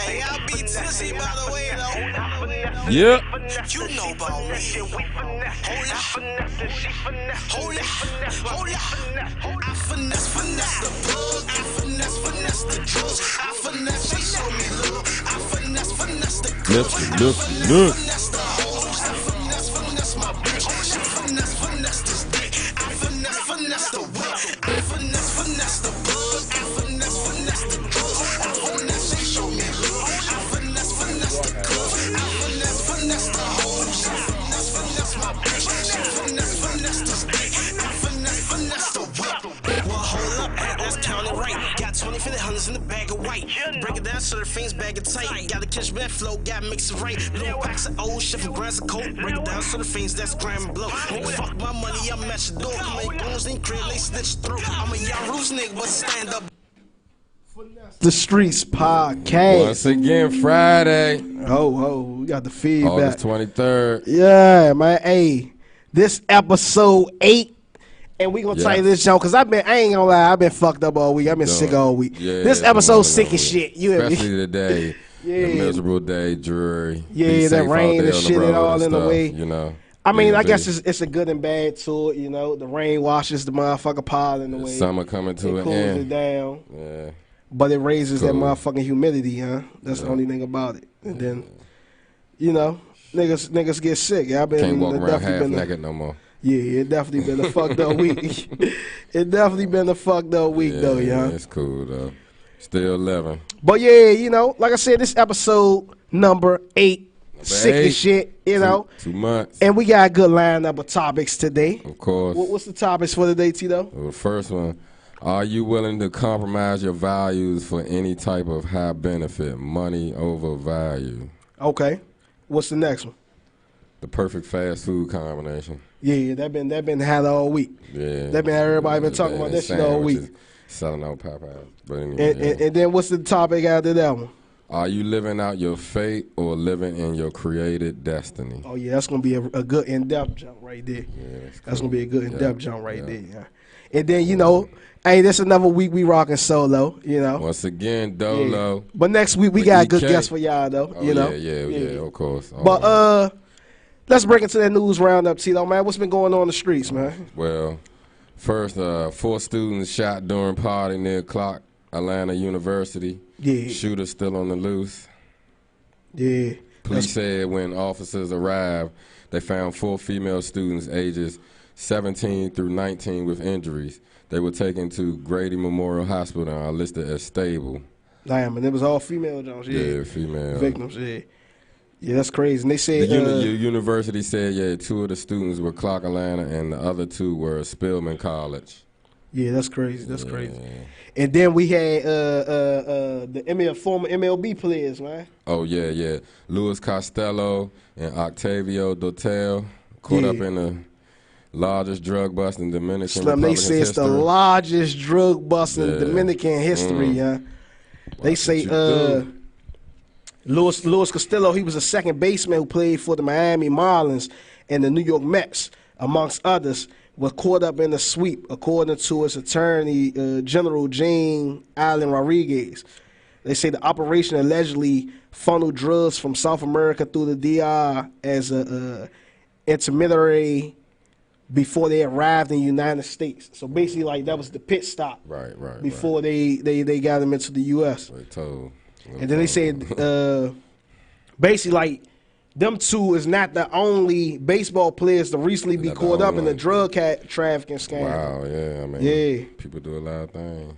Hey, I be tipsy by the way though. Yep. You know about me. Hold up. I finesse the plug. I finesse the drugs. I finesse, she show me love. I finesse the girl. Look. Finesse the hoes. I finesse my bitch. I finesse this dick. I finesse the whip. I finesse the plug. I finesse the drugs. I finesse, she show me love. I finesse the girl. I finesse the hoes. I finesse my bitch. I finesse this dick. I finesse the whip. Well, hold up, let's count it right. Got 20, 50, hundreds in the bag of white. Break it down so the things bag it tight. Got the kitchen bed flow, got mix it right. Little packs of old shit from grams of coke. Break it down so the things that's gram and blow. Won't fuck my money, I'm at your door. Come make bones in crib, they stitch through. I'm a young roots nigga, but stand up. The Streetz podcast. Once again, Friday. We got the feedback. August 23rd. Yeah, man. Hey, this episode 8. And we gonna tell you this, Joe, because I ain't gonna lie, I've been fucked up all week. I've been sick all week. Yeah, this episode sick as shit. You hear me? Especially today. Yeah. The miserable day, dreary. Yeah, Be that safe rain out there and on the shit and road all in the stuff, way. You know. I mean, I be. guess it's a good and bad to it, you know. The rain washes the motherfucking pollen away. Summer coming to it an cools end. it down. Yeah. But it raises that Cool. motherfucking humidity, huh? That's the only thing about it. And then, you know, niggas get sick. Yeah, Can't walk around half naked no more. Yeah, it definitely been a fucked up week. It definitely been a fucked up week, though, Yeah, y'all. it's cool, though. Still living. But yeah, you know, like I said, this episode number 8, sick as shit, you know. 2 months. And we got a good lineup of topics today. Of course. What's the topics for today, Tito? The first one, are you willing to compromise your values for any type of high benefit, money over value? Okay. What's the next one? The perfect fast food combination. Yeah, that been had all week. Yeah. That been everybody been talking about that shit all week. Selling out Popeyes. But anyway, And then what's the topic after that one? are you living out your fate or living in your created destiny? Oh yeah, that's gonna be a good in-depth jump right there. Yeah, That's gonna be a good in-depth jump right yeah. there. Yeah. And then you know, hey, this another week we rocking solo. You know. Once again, Dolo. Yeah. But next week we With got a good EK. guest for y'all though. Oh, you know. Yeah, of course. But let's break into that news roundup, Tito, man. What's been going on in the streets, man? Well, first, 4 students shot during party near Clark Atlanta University. Yeah. Shooter still on the loose. Yeah. Police said when officers arrived, they found 4 female students ages 17 through 19 with injuries. They were taken to Grady Memorial Hospital and are listed as stable. Damn, and it was all female Jones. Yeah, female. Victims, yeah. Yeah, that's crazy. And they said The university said, 2 of the students were Clark Atlanta and the other 2 were Spelman College. yeah, that's crazy. That's crazy. And then we had the former MLB players, man. Oh, yeah. Luis Costello and Octavio Dotel caught up in the largest drug bust in Dominican Slim, they Republic's say it's the history. largest drug bust in Yeah. Dominican history, yeah. They Watch say what you Luis Costello, he was a second baseman who played for the Miami Marlins and the New York Mets, amongst others, was caught up in the sweep, according to his attorney, General Jane Allen Rodriguez. They say the operation allegedly funneled drugs from South America through the DR as a intermediary before they arrived in the United States. So basically, like, that was the pit stop Right. before they got them into the U.S. They told. And then they said, basically, like, them 2 is not the only baseball players to recently be Not the caught up in only the drug trafficking scam. Wow, yeah, I mean, Yeah. people do a lot of things.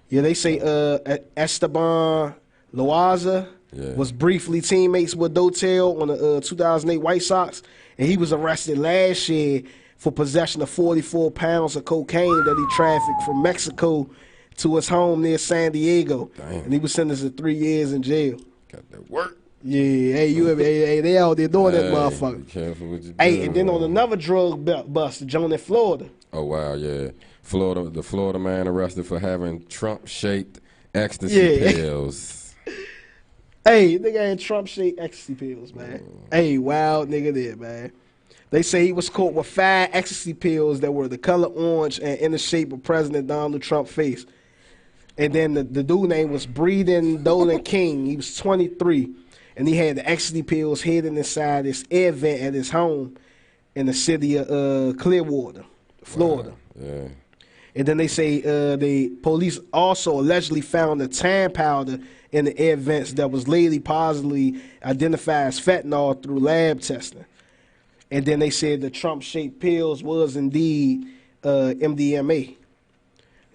Yeah, they say Esteban Loaiza was briefly teammates with Dotel on the 2008 White Sox, and he was arrested last year for possession of 44 pounds of cocaine that he trafficked from Mexico to his home near San Diego. Damn. And he was sentenced to 3 years in jail. Got that work. Yeah, hey, they out there doing that Hey, motherfucker. Be careful what you do. Hey, and then on another drug bust, Joan in Florida. Oh, wow, yeah. The Florida man arrested for having Trump-shaped ecstasy Yeah. pills. Hey, nigga ain't Trump-shaped ecstasy pills, man. Hey, wild nigga there, man. They say he was caught with 5 ecstasy pills that were the color orange and in the shape of President Donald Trump's face. And then the dude name was Breeden Dolan King. He was 23. And he had the ecstasy pills hidden inside this air vent at his home in the city of Clearwater, Florida. Wow. Yeah. And then they say the police also allegedly found the tan powder in the air vents that was later positively identified as fentanyl through lab testing. And then they said the Trump-shaped pills was indeed MDMA.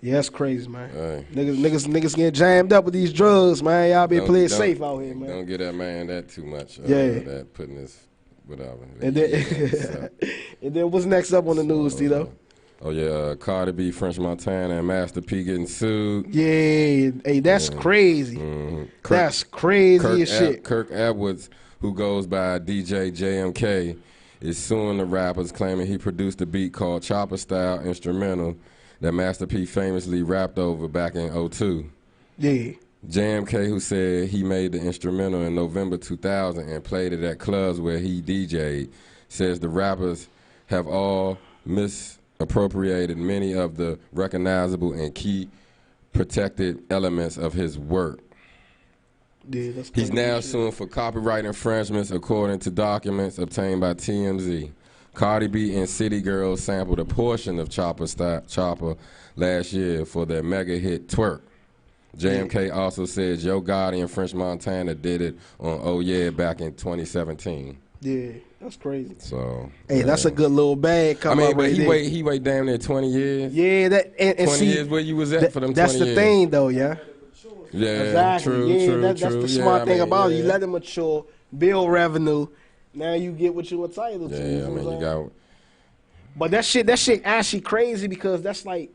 Yeah, that's crazy, man. Hey. Niggas getting jammed up with these drugs, man. Y'all be playing safe out here, man. Don't get that man that too much. Yeah. That putting this whatever. And then, and then what's next up on the news, Tito? Oh yeah, Cardi B, French Montana, and Master P getting sued. Yeah, hey, that's crazy. Mm-hmm. That's crazy as shit. Kirk Edwards, who goes by DJ JMK, is suing the rappers, claiming he produced a beat called Chopper Style Instrumental that Master P famously rapped over back in 2002. Yeah. JMK, who said he made the instrumental in November 2000 and played it at clubs where he DJ'd, says the rappers have all misappropriated many of the recognizable and key protected elements of his work. Yeah, that's He's crazy now shit. suing for copyright infringements according to documents obtained by TMZ. Cardi B and City Girls sampled a portion of Chopper last year for their mega hit Twerk. JMK also said Joe Gotti and French Montana did it on Oh Yeah back in 2017. Yeah, that's crazy. So Hey, that's a good little bag. I mean, up but right there. he wait damn near 20 years. Yeah, that and 20 see, years where you was at for them 20 that's the years. thing, though, yeah. Yeah, Exactly. true, yeah, true, that's true. the Yeah, smart I thing mean, about it. yeah. You let it mature, build revenue. Now you get what you're entitled to. Yeah, You know I what mean, I'm you saying? got. But that shit actually crazy because that's like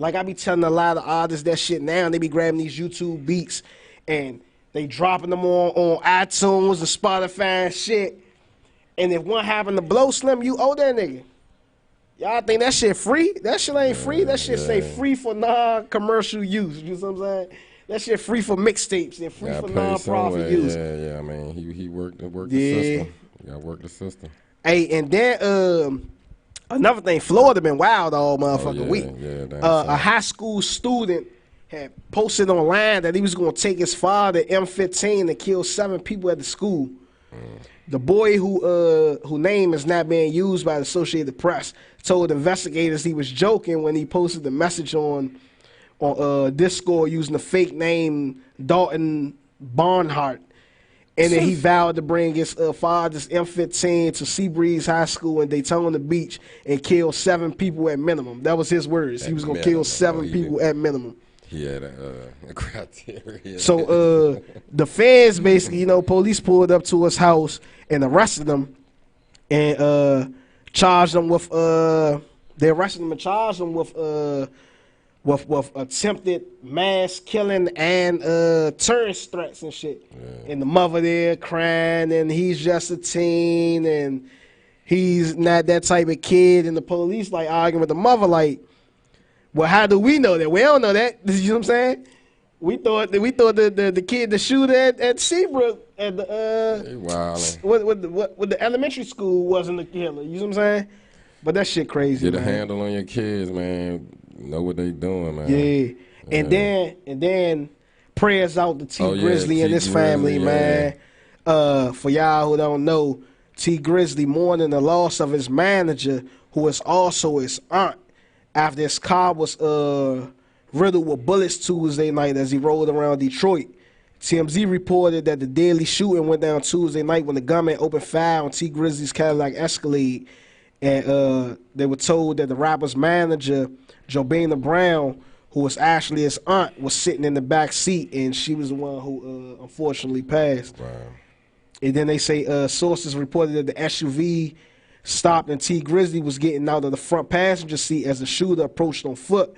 I be telling a lot of artists that shit now, and they be grabbing these YouTube beats and they dropping them on iTunes and Spotify and shit. And if one happen to blow, Slim, you owe that nigga. Y'all think that shit free? That shit ain't free. That shit say free for non-commercial use. You know what I'm saying? That shit free for mixtapes and free Gotta for pay non-profit somewhere. use. Yeah. I mean, he worked the Yeah. system. You gotta work the system. Hey, and then another thing, Florida been wild all motherfucking week. Yeah, damn A sure. high school student had posted online that he was going to take his father M15 and kill 7 people at the school. The boy whose name is not being used by the Associated Press told investigators he was joking when he posted the message on Discord using the fake name Dalton Barnhart. And then he vowed to bring his father's M15 to Seabreeze High School in Daytona Beach and kill 7 people at minimum. That was his words. He was going to kill 7 people at minimum. He had a criteria. So the feds basically, police pulled up to his house and arrested him and charged him with they arrested him and charged him with attempted mass killing and terrorist threats and shit. Yeah. And the mother there crying, and he's just a teen, and he's not that type of kid. And the police like arguing with the mother, like, well, how do we know that? We don't know that. You know what I'm saying? We thought the kid, the shooter at Seabrook at the with the elementary school wasn't the killer. You know what I'm saying? But that shit crazy. Get a man. handle on your kids, man. Know what they doing, man. Yeah. And then prayers out to T Grizzly and his family, man. For y'all who don't know, T Grizzly mourning the loss of his manager, who is also his aunt, after his car was riddled with bullets Tuesday night as he rode around Detroit. TMZ reported that the deadly shooting went down Tuesday night when the gunman opened fire on T Grizzly's Cadillac Escalade. And they were told that the rapper's manager, Jobina Brown, who was actually his aunt, was sitting in the back seat, and she was the one who unfortunately passed. Wow. And then they say sources reported that the SUV stopped and T Grizzly was getting out of the front passenger seat as the shooter approached on foot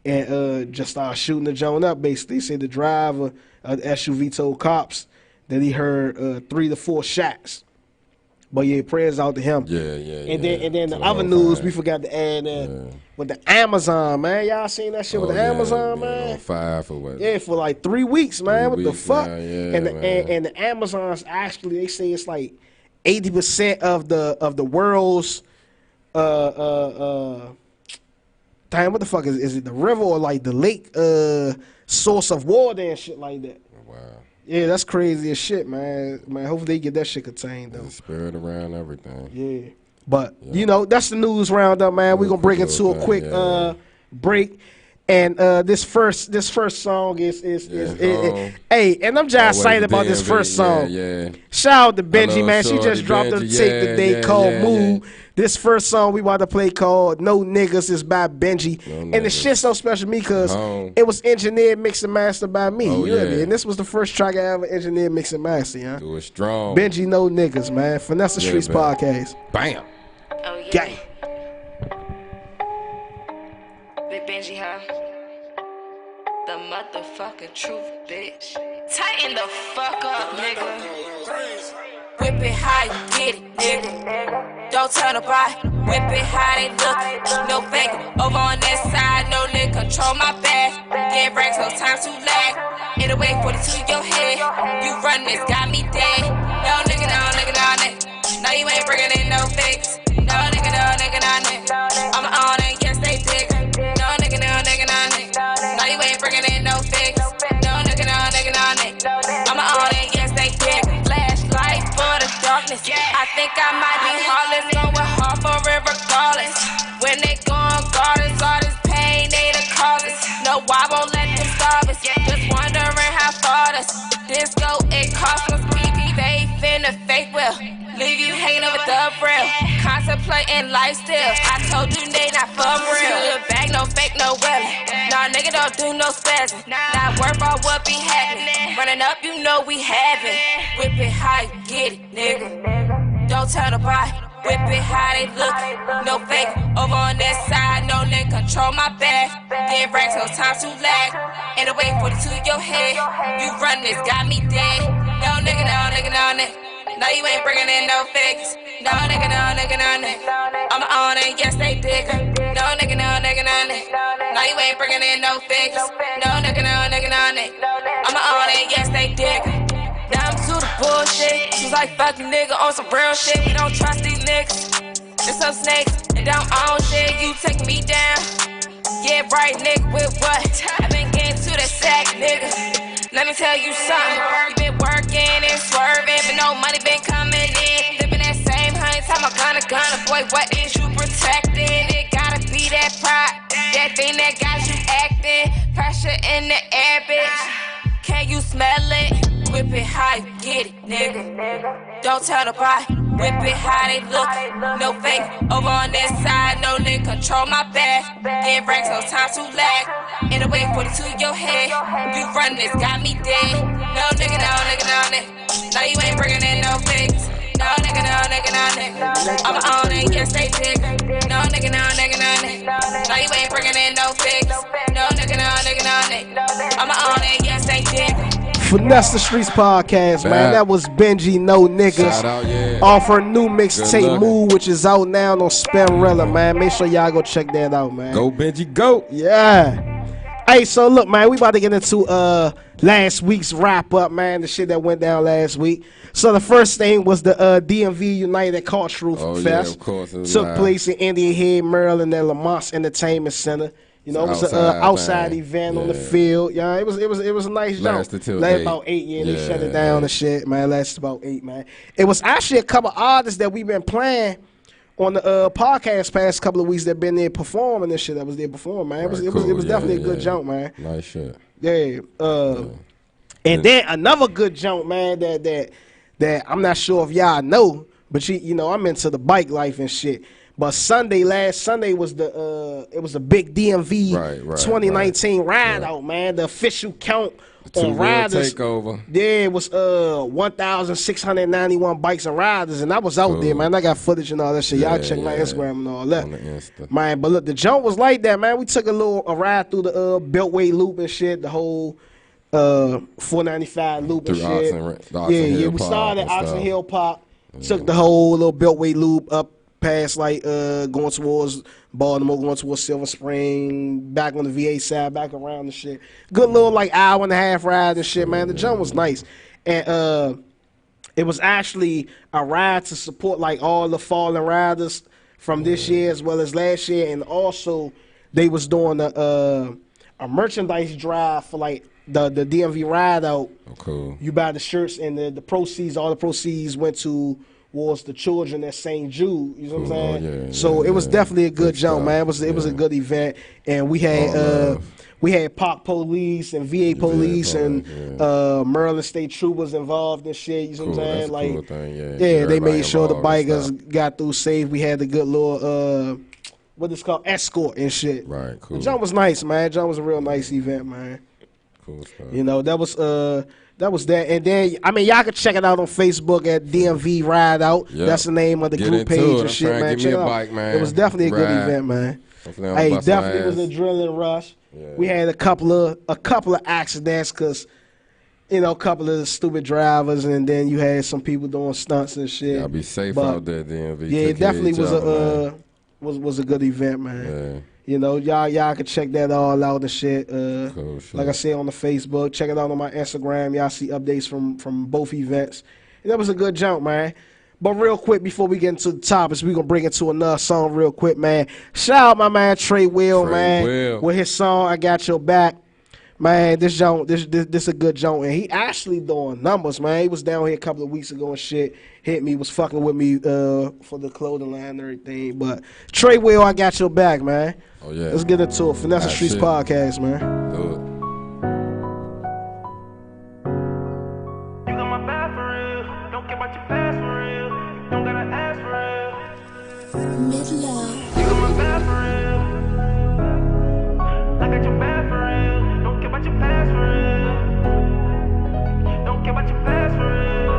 and just started shooting the joint up. Basically, they say the driver of the SUV told cops that he heard 3 to 4 shots. But yeah, prayers out to him. Yeah. And then the other news we forgot to add with the Amazon, man. Y'all seen that shit with the Amazon, man? On fire for what? Yeah, for like 3 weeks, man. What the fuck? Now, and the Amazons actually, they say it's like 80% of the world's Damn, what the fuck is it? The river or like the lake source of water and shit like that? Wow. Yeah, that's crazy as shit, man. Man, hopefully they get that shit contained though. There's a spirit around everything. Yeah, but you know that's the news roundup, man. We're gonna break into a quick break. And this first song is hey, and I'm just excited about this first song. Yeah. Shout out to Benji, man. She just dropped a tape today called Move. Yeah. This first song we about to play called No Niggas is by Benji. And the shit's so special to me because it was engineered, mixed, and mastered by me. Oh, you know what I yeah. mean? And this was the first track I ever engineered, mixed, and mastered, yeah. Do it strong. Benji, No Niggas, man. Finesse the Streetz podcast. Bam. Oh, yeah. Gang. Big Benji, huh? The motherfucking truth, bitch. Tighten the fuck up, nigga. Whip it how you get it, nigga. Don't tell nobody. Whip it how they look. No fake. Over on that side, no nigga control my bag. Get racks, no time to lag. In the way, 42 your head. You run this, got me dead. No nigga, no nigga, no nigga. No, you ain't bringing in no fakes. No nigga, no nigga, no nigga. I'm on it, yes they dig. No nigga, no nigga, no nigga. No, you ain't bringing in no fakes. No nigga, no nigga, no nigga. I'm on it, yes they dig. Flashlight for the darkness. I think I might be heartless, going hard for it regardless. When they gone gardens, all this pain they the causes. No, I won't let them starve us. Just wondering how far this go. It costs us PB, they finna fake well. Leave you hanging over the rail. Contemplating lifestyle. I told you they not for real. Good bag, no fake, no welly. Nah, nigga don't do no spazzing. Not worth all what be happening. Running up, you know we having. Whip it how you get it, nigga. Don't tell nobody. Whip it how they look. No fake. Over on that side, no nigga control my bag. Get racks, no time to lag. In the way, 42 your head. You run this, got me dead. No nigga, no nigga, no nigga. No, you ain't bringing in no fakes. No nigga, no nigga, no nigga. I'm on it, yes they dig. No nigga, no nigga, no nigga. No, you ain't bringing in no fakes. No nigga, no nigga, no nigga. I'm on it, yes they dig. Down to the bullshit. She's like fucking nigga on some real shit. You don't trust these niggas. There's some snakes and don't own shit. You take me down. Yeah, right, nigga, with what? I been getting to that sack, nigga. Let me tell you something. You been working and swerving, but no money been coming in. Living that same honey, time I'm gonna, boy, what is you protecting? It gotta be that pride, that thing that got you acting. Pressure in the air, bitch. Can you smell it? Whip it how you get it, nigga. Don't tell nobody. Whip it how they look. No fake. Over on that side, no nigga control my bag. Get racks, no time to lag. In the way, 42 your head. You run this, got me dead. No nigga, no nigga, no nigga. No, you ain't bringing in no fakes. No nigga, no nigga, no nigga. I'm on it, yes they dig. No nigga, no nigga, no nigga. No, you ain't bringing in no fakes. No nigga, no nigga, no nigga. I'm on it, yes they dig. Finesse the Streetz podcast, man. That was Benji, No Niggas. Shout out, yeah. Off her new mixtape, luck. Move, which is out now on Spinrilla, man. Make sure y'all go check that out, man. Go Benji, go. Yeah. Hey, so look, man, we about to get into last week's wrap up, man. The shit that went down last week. So the first thing was the DMV United Cultural Fest. Yeah, of course. Took place in Indian Head, Maryland, at Lamont Entertainment Center. You know, it was an outside event on the field. Yeah, it was a nice jump. Lasted till Lasted 8. about 8 years. They shut it down and shit, man. Lasted about 8, man. It was actually a couple artists that we've been playing on the podcast past couple of weeks that been there performing and shit that was there performing, man. It was definitely a good jump, man. Nice shit. Yeah. And then another good jump, man, that I'm not sure if y'all know, but you know, I'm into the bike life and shit. But last Sunday was the big DMV 2019 ride out, man. The official count on riders. Takeover. Yeah, it was 1,691 bikes and riders, and I was out there, man. I got footage and all that shit. Y'all check my Instagram and all that. On the Insta. Man, but look, the jump was like that, man. We took a ride through the Beltway loop and shit, the whole 495 loop and shit. We started at Oxon Hill Park, took the whole little Beltway loop up past like going towards Baltimore, going towards Silver Spring, back on the VA side, back around and shit. Good little like hour and a half ride and shit, man. The jump was nice. And it was actually a ride to support like all the fallen riders from this year as well as last year, and also they was doing a merchandise drive for like the DMV ride out. Oh, cool. You buy the shirts and the proceeds, all the proceeds went towards the children at St. Jude. You know what I'm saying? Yeah, so it was definitely a good jump, stuff. man. It was a good event, and we had POC police and VA police and Maryland State troopers involved and shit. You know what I'm saying? That's Like, a cool thing, yeah, they made sure the involved and bikers got through safe. We had the good little what is called escort and shit. Right, cool. The jump was nice, man. Jump was a real nice event, man. Cool stuff. You know, that was that. And then, I mean, y'all can check it out on Facebook at DMV Ride Out. Yep. That's the name of the Get group into page it. and I'm shit, trying to man. get Check me it a out. bike, man. It was definitely a good Ride. event, man. Hopefully I don't Hey, bust my definitely was ass. a drilling rush. Yeah. We had a couple of accidents because, you know, a couple of stupid drivers, and then you had some people doing stunts and shit. Y'all be safe But, out there, DMV. yeah, it Take care of definitely each was other, man. was a good event, man. Yeah. You know, y'all can check that all out and shit. Cool shit. Like I said, on the Facebook, check it out on my Instagram. Y'all see updates from both events. And that was a good jump, man. But real quick, before we get into the topics, we gonna bring it to another song real quick, man. Shout out my man Trey Will, man, with his song "I Got Your Back." Man, this a good joint, and he actually doing numbers, man. He was down here a couple of weeks ago and shit. Hit me, was fucking with me for the clothing line and everything. But Trey Will, I got your back, man. Oh yeah. Let's get into it. Finesse Streetz shit. podcast, man. Do it. You got my back for real. Don't care about your past for real. Don't gotta ask for real. Mid-love. You got my back for real. I got your back for real. Don't care about your past for real. Don't care about your past for real.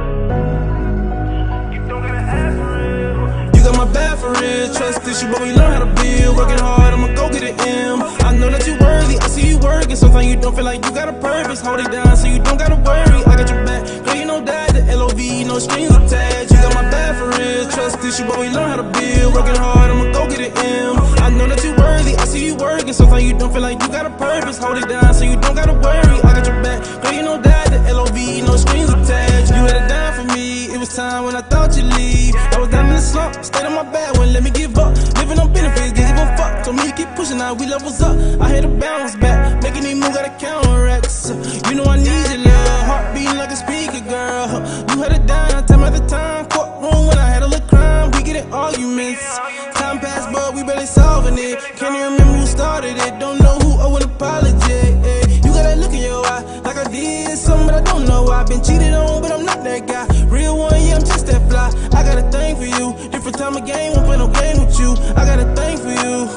You don't gotta ask for real. You got my back for real. Trust issue, but we learn how to build. Working hard, I'ma go get it M. I know that you worthy. I see you working. Sometimes you don't feel like you got a purpose. Hold it down so you don't gotta worry. I got your back. Girl, you know that the LOV, no strings attached. You got my back for real. Trust issue, but we learn how to build. Working hard, I'ma go get it M. I know that you worthy. I see you working. Sometimes you don't feel like you got a purpose. Hold it down so you don't gotta worry. I got your back. Girl, you know that the LOV, no strings attached. You had it down for me. It was time when I thought you'd leave. I was down in the slump, stayed on my bed, wouldn't let me give up. Living on benefits, didn't give a fuck. Told me to keep pushing, now we levels up. I had to bounce back, making these moves, gotta counteract. You know I need your love, heart beating like a speaker, girl. You had it down, time after time. Courtroom when I had a little crime, we get in arguments. Time passed, but we barely solving it. Can't even remember who started it, don't know who owe an apology. You got that look in your eye, like I did something, but I don't know why. Been cheated on, but I'm not that guy. Real one, yeah, I'm just that fly. I got a thing for you, different time of game, won't play no game with you. I got a thing for you,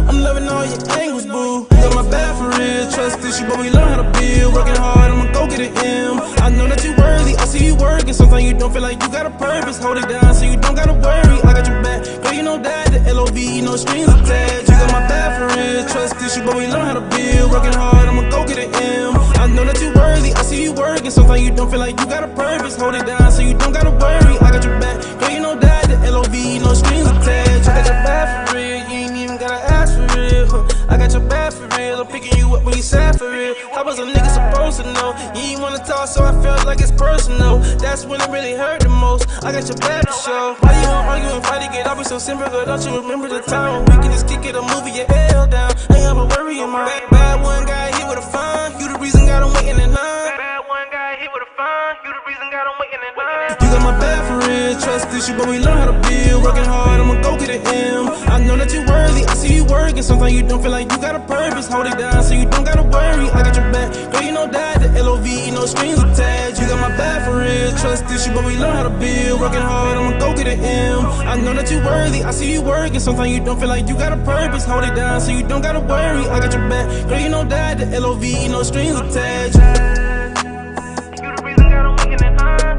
I'm loving all your angles, boo. You got my back for real, trust issue, but we learn how to build. Working hard, I'ma go get it M. I know that you worthy, I see you working. Sometimes you don't feel like you got a purpose. Hold it down so you don't gotta worry. I got your back, girl, you know that the LOV, no strings attached. You got my back for real, trust issue, but we learn how to build. Working hard, I'ma go get it M. I know that you worthy, I see you working. Sometimes you don't feel like you got a purpose. Hold it down so you don't gotta worry. I got your back, girl, you know that the LOV, no strings attached. I got your back for real, you ain't even gotta ask for real. I got your back for real, I'm picking you up when you sad for real. How was a nigga supposed to know? You ain't wanna talk, so I felt like it's personal. That's when it really hurt the most. I got your back for sure. Why you gon' argue and fight to get off? It's so simple, girl, don't you remember the time when we can just kick it or move your L down? Ain't ever worrying, my bad one guy hit with a fine. You the reason got him waiting in line. Bad one guy hit with a fine. You the reason got him waiting in line. You got my back for real, trust issue, but we learn how to build. Working hard, I'ma go get it M. I know that you worthy, I see you working. Sometimes you don't feel like you got a purpose. Hold it down so you don't gotta worry. I got your back, girl, you know that the LOV, no strings attached. You got my back for real, trust issue, but we learn how to build. Working hard, I'ma go get it M. I know that you worthy, I see you working. Sometimes you don't feel like you got a purpose. Hold it down so you don't gotta worry. I got your back, girl, you know that the LOV, no strings attached. You the reason got 'em waking at night.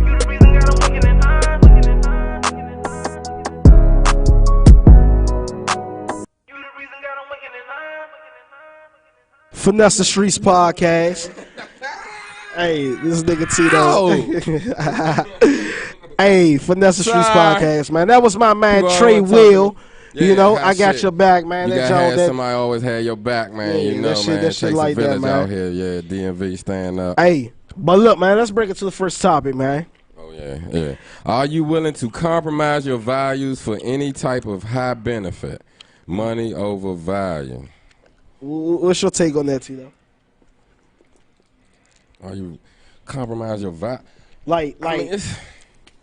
You the reason got 'em waking at night. You the reason got 'em waking at night. Finesse Streetz podcast. Hey, this nigga Tito. Hey, Finesse Streetz podcast, man. That was my man You Trey always Will. talking- Yeah, You know, hot I got shit. your back, man. You That gotta joint have that. somebody always have your back, man. Yeah, You know, that shit- man. that It shit takes like a that, village man. out here. Yeah, DMV stand up. Hey, but look, man. Let's bring it to the first topic, man. Oh yeah, yeah. Are you willing to compromise your values for any type of high benefit? Money over value. What's your take on that, Tito? Are you compromise your value? Like,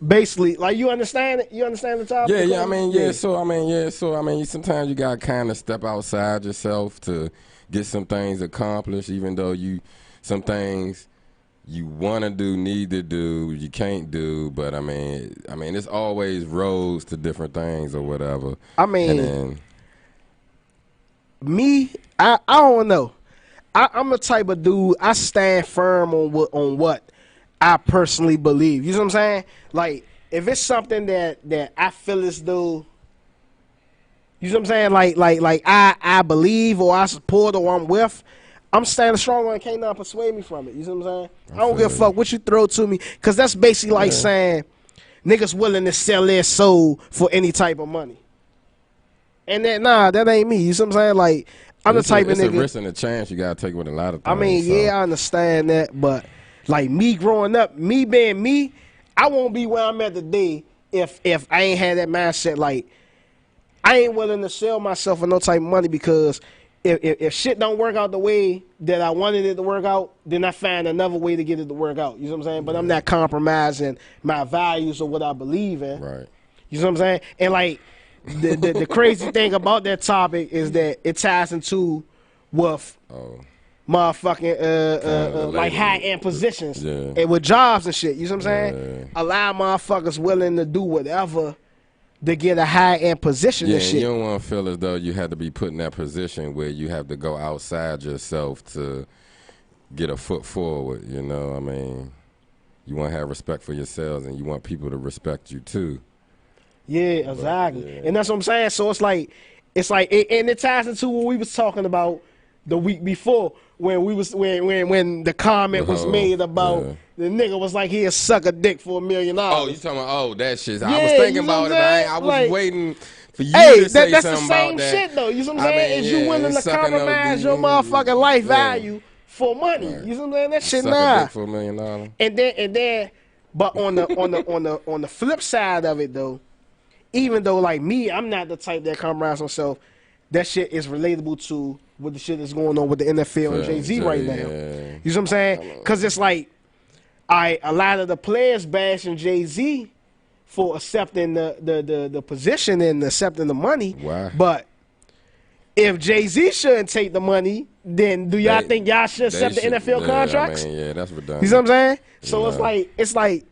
basically, like you understand it? You understand the topic? Yeah. So sometimes you gotta kind of step outside yourself to get some things accomplished, even though some things you want to do, need to do, you can't do. But I mean, it's always roads to different things or whatever. I mean, I don't know. I'm the type of dude, I stand firm on what I personally believe. You know what I'm saying? Like, if it's something that I feel as though, you know what I'm saying? Like I believe or I support or I'm with, I'm standing strong and can't not persuade me from it. You know what I'm saying? I don't give a fuck what you throw to me, because that's basically like saying niggas willing to sell their soul for any type of money. And that ain't me. You know what I'm saying? Like, I'm the type of nigga. It's a risk and a chance you gotta take with a lot of things. I mean, yeah, I understand that, but like me growing up, me being me, I won't be where I'm at today if I ain't had that mindset. Like, I ain't willing to sell myself for no type of money, because if shit don't work out the way that I wanted it to work out, then I find another way to get it to work out. You know what I'm saying? But I'm not compromising my values or what I believe in. Right. You know what I'm saying? And like, the crazy thing about that topic is that it ties into with motherfucking like high-end positions and with jobs and shit. You know what I'm saying? A lot of motherfuckers willing to do whatever to get a high-end position and shit. You don't want to feel as though you have to be put in that position where you have to go outside yourself to get a foot forward. You know, I mean, you want to have respect for yourselves, and you want people to respect you too. Yeah, exactly. And that's what I'm saying. So it's like, and it ties into what we was talking about the week before, when when the comment was made about the nigga was like, he'll suck a dick for $1 million. Oh, you talking about that shit? I was thinking about it. I was like, waiting for you to say that's something the same about that. shit though. You know what I'm saying? Is you willing to compromise your motherfucking life value for money? You know what I'm saying? That shit suck a dick for $1 million. And then, but on the flip side of it though, even though like me, I'm not the type that compromise myself, that shit is relatable to what the shit that's going on with the NFL and Jay-Z right now. You know what I'm saying? Because it's like, a lot of the players bashing Jay-Z for accepting the position and accepting the money. Why? But if Jay-Z shouldn't take the money, then do y'all think y'all should accept the NFL contracts? I mean, that's redundant. You know what I'm saying? So it's like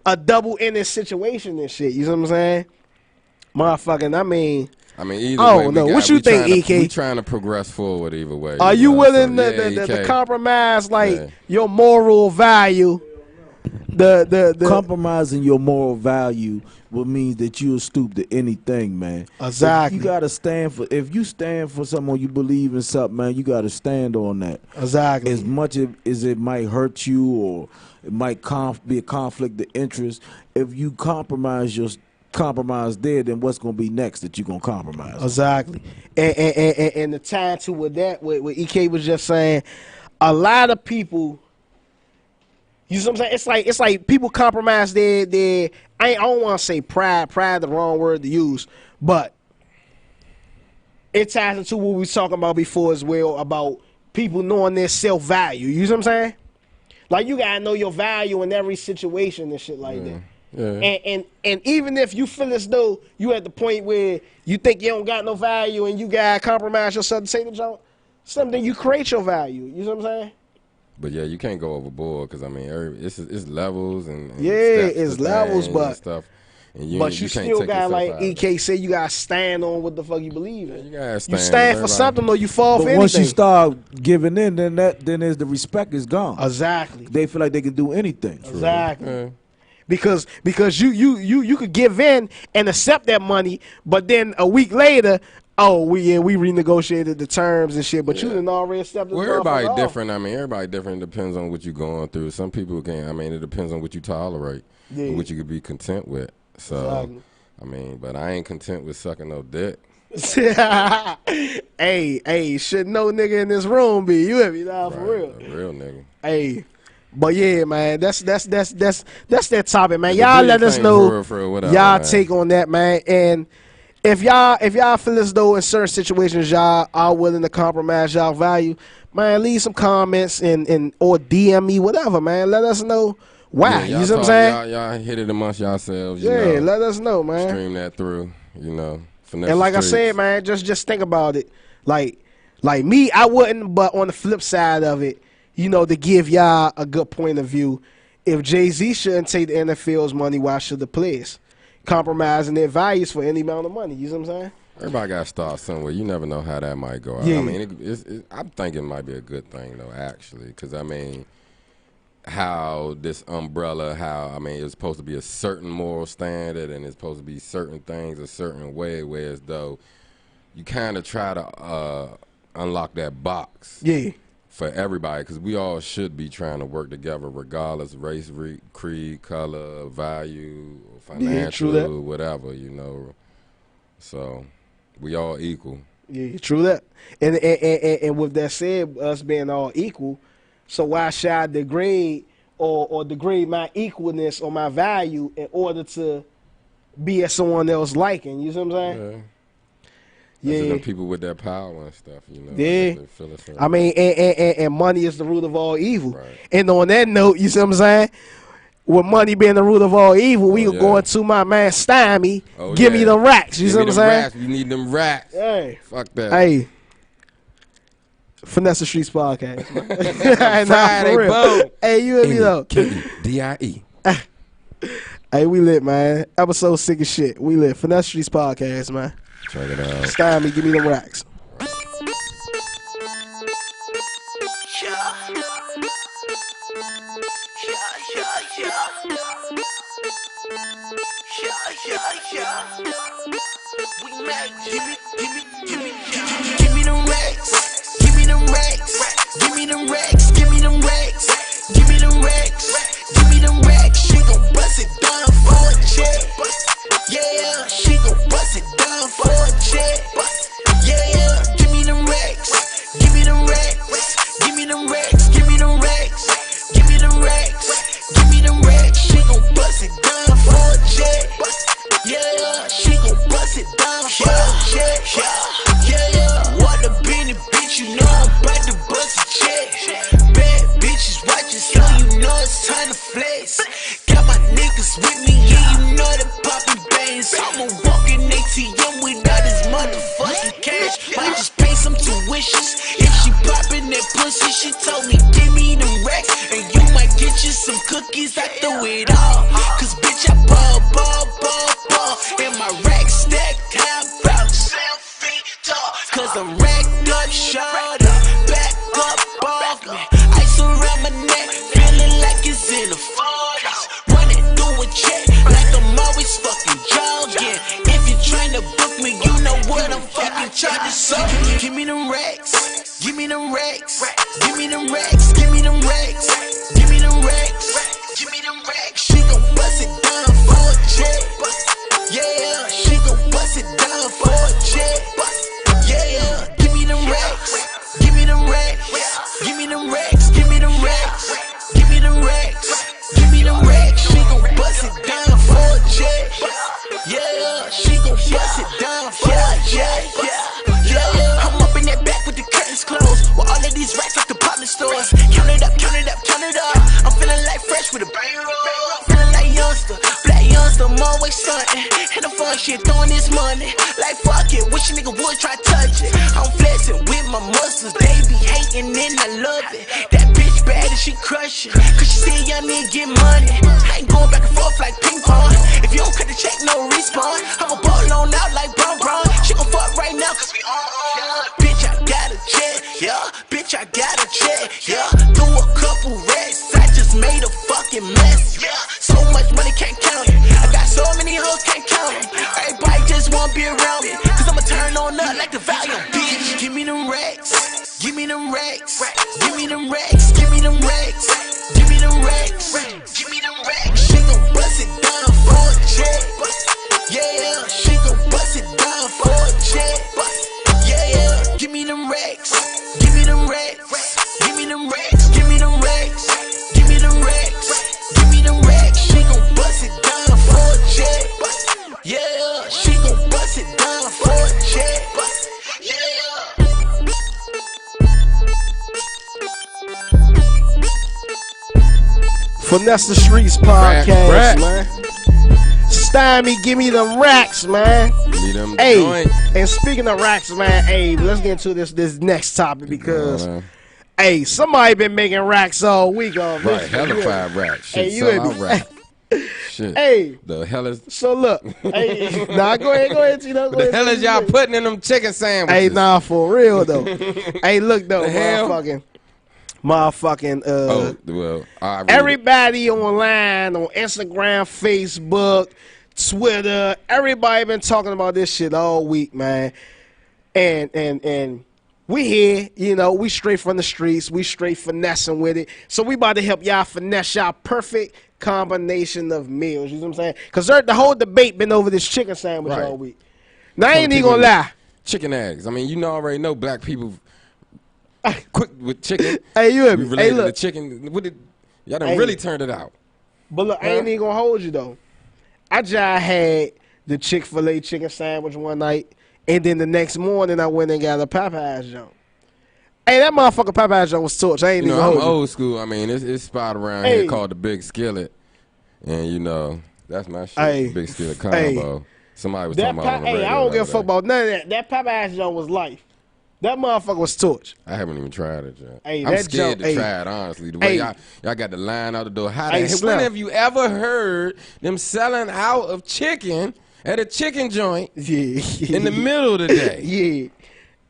a double-ended situation and shit. You know what I'm saying? Motherfucking, I mean, either way, what you think, EK? We trying to progress forward either way. Are you willing to compromise your moral value? The compromising your moral value would mean that you'll stoop to anything, man. Exactly. You gotta stand for. If you stand for something or you believe in something, man, you gotta stand on that. Exactly. As much as it might hurt you or it might be a conflict of interest, if you compromise there, then what's gonna be next that you're gonna compromise? Exactly. And the tie to with that, what EK was just saying, a lot of people, you know what I'm saying? It's like people compromise their I don't want to say pride the wrong word to use, but it ties into what we was talking about before as well, about people knowing their self-value. You know what I'm saying? Like, you gotta know your value in every situation and shit like that. Yeah. And even if you feel as though you at the point where you think you don't got no value and you gotta compromise yourself to say the junk, something you create your value. You know what I'm saying? But yeah, you can't go overboard, because I mean, it's levels and it's levels, but stuff. And you still got, like EK say, you gotta stand on what the fuck you believe in. You gotta stand. You stand for something or you fall for anything. Once you start giving in, then there's the respect is gone. Exactly. They feel like they can do anything. Exactly. Yeah. Because you could give in and accept that money, but then a week later, we renegotiated the terms and shit, but you didn't already accept the everybody different. I mean, everybody different. It depends on what you're going through. Some people can. I mean, it depends on what you tolerate, and what you could be content with. So, exactly. I mean, but I ain't content with sucking no dick. hey, should no nigga in this room be? You hear me? Nah, for real. A real nigga. Hey. But yeah, man, that's that topic, man. Y'all let us know for whatever, y'all man. take on that, man. And if y'all feel as though in certain situations y'all are willing to compromise y'all value, man, leave some comments and or DM me, whatever, man. Let us know why. Yeah, you know what I'm saying? Y'all hit it amongst yourselves. You Yeah, know, let us know, man. stream that through. You know, Finesse And like I Streetz. said, man, just think about it. Like me, I wouldn't, but on the flip side of it, you know, to give y'all a good point of view, if Jay-Z shouldn't take the NFL's money, why should the players? Compromising their values for any amount of money. You know what I'm saying? Everybody got to start somewhere. You never know how that might go out. Yeah. I mean, I'm thinking it might be a good thing, though, actually. Because, I mean, how this umbrella, it's supposed to be a certain moral standard and it's supposed to be certain things a certain way, whereas though you kind of try to unlock that box. Yeah. For everybody, because we all should be trying to work together regardless of race, creed, color, value, financial, whatever, you know. So we all equal. Yeah, true that. And with that said, us being all equal, so why should I degrade or degrade my equalness or my value in order to be at someone else's liking? You see what I'm saying? Yeah. Yeah. Them people with that power and stuff, you know. Yeah. They feel it. I mean, and money is the root of all evil. Right. And on that note, you see what I'm saying? With money being the root of all evil, we can go into my man Stymie. Give me them racks. You see what I'm saying? Racks. You need them racks. Hey. Fuck that. Hey. Finesse Streetz podcast. Man. Friday, for real. boom. Hey, you and me though. D-I-E. Hey, we lit, man. Episode 6 of shit. We lit. Finesse Streetz podcast, man. Check it out. Stymie, give me them racks. Give me them racks. Give me them racks. Give me them racks. Give me them racks. Give me them racks. Give me them racks. She gon' bust it down for a check. Yeah, she gon' bust it down for a check. Yeah, give me them racks. Give me them racks. Give me them racks. Give me them racks. Give me them racks. Give me them racks. She gon' bust it down for a check. Yeah, she gon' bust it down for a check. Yeah, what a Benny bitch, you know I'm about to bust a check. Bad bitches watching, so you know it's time to flex. Got my niggas with me, yeah, you know they poppin' bangs. I'ma walk in ATM without this motherfucking cash. Might just pay some tuitions. If she poppin' that pussy, she told me give me them racks, and you might get you some cookies. I throw it all, cause bitch I ball, and my rack stacked high about 7 feet tall. Cause I'm racked up, shot up, back up off me. Ice around my neck, feeling like it's in the 40s. Running through a check, like I'm always fucking jogging. If you're trying to book me, you know what I'm fucking charging. So give me them racks, give me them racks, give me them racks, give me them racks, give me them racks, give me them racks. She gon' bust it down for a check. Yeah, she gon' bust it down for a check. Yeah, give me them racks. Give me them racks. Give me them racks. Give me them racks. Give me them racks. Give me them racks. She gon' bust it down for a check. Yeah, she gon' bust it down for a check. Yeah, I'm up in that back with the curtains closed, with all of these racks like department stores. Count it up, count it up, count it up. I'm feeling like fresh with a bankroll. Feeling like youngster, black youngster, I'm always stunting. And the fun shit, throwing this money. Like fuck it, wish a nigga would try touch it. I'm flexing with my muscles, they be hating and I love it. That bitch bad and she crushing, cause she see a young nigga get money. I ain't going back and forth like ping pong. If you don't cut the check, no respawn. I'ma ball on out like Brown. She gon' fuck right now cause we on. Bitch, I got a check, yeah. Bitch, I got a check, yeah. Threw a couple racks, I just made a fucking mess, yeah. So much money can't count it. I got so many hoes can't count it. Everybody just wanna be around me, cause I'ma turn on up like the Valium, bitch. Give me them racks, give me them racks, give me them racks, give me them racks, give me them racks, give me them racks. She gon' bust it down for a check. Yeah, she gon' bust it down for a check. Yeah, Finesse the Streetz podcast, Rack. man. Stymie, give me them racks, man. Need them Hey, joints. and speaking of racks, man, hey, let's get into this next topic because, hey, somebody been making racks all week on Right, this. hella five rap. Shit, Hey, you sell ain't out be- rap. Shit. Hey, The hell is so look, hey, nah, go ahead, Tino. the hell is y'all putting in them chicken sandwiches? Hey, nah, for real though. Hey, look though, The hell? motherfucking, Oh, well, I read it. everybody online on Instagram, Facebook, Twitter, everybody been talking about this shit all week, man. And we here, you know, we straight from the streets, we straight finessing with it. So we about to help y'all finesse y'all perfect combination of meals. You know what I'm saying? Because the whole debate been over this chicken sandwich Right. all week. Now I ain't even people gonna lie. Chicken eggs. I mean, you know, already know black people quick with chicken. Hey, you hear We me? related Hey, to look. chicken. What did y'all done Hey. really turned it out? But look, I ain't even gonna hold you though. I just had the Chick-fil-A chicken sandwich one night, and then the next morning I went and got a Popeyes jump. Hey, that motherfucker Popeyes jump was torch. I ain't You even know, I'm hold you. old school. I mean, it's a spot around Hey. here called the Big Skillet, and you know that's my shit. Hey. Big Skillet Hey. combo. Somebody was That talking about it on the hey, radio I don't the give a other fuck day. about none of that. That Popeyes jump was life. That motherfucker was torch. I haven't even tried it yet. Hey, I'm that scared jump- to hey. try it, honestly. The way Hey. y'all got the line out the door. How Hey, the hell, Slim. when have you ever heard them selling out of chicken at a chicken joint Yeah. in the middle of the day? Yeah.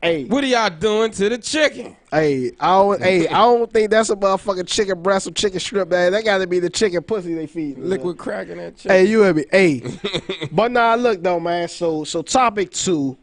Hey, What are y'all doing to the chicken? hey, I don't think that's a motherfucking chicken breast or chicken strip, man. That got to be the chicken pussy they feed. Liquid crack in that chicken. Hey, you hear me? Hey, but nah, look though, man. So topic 2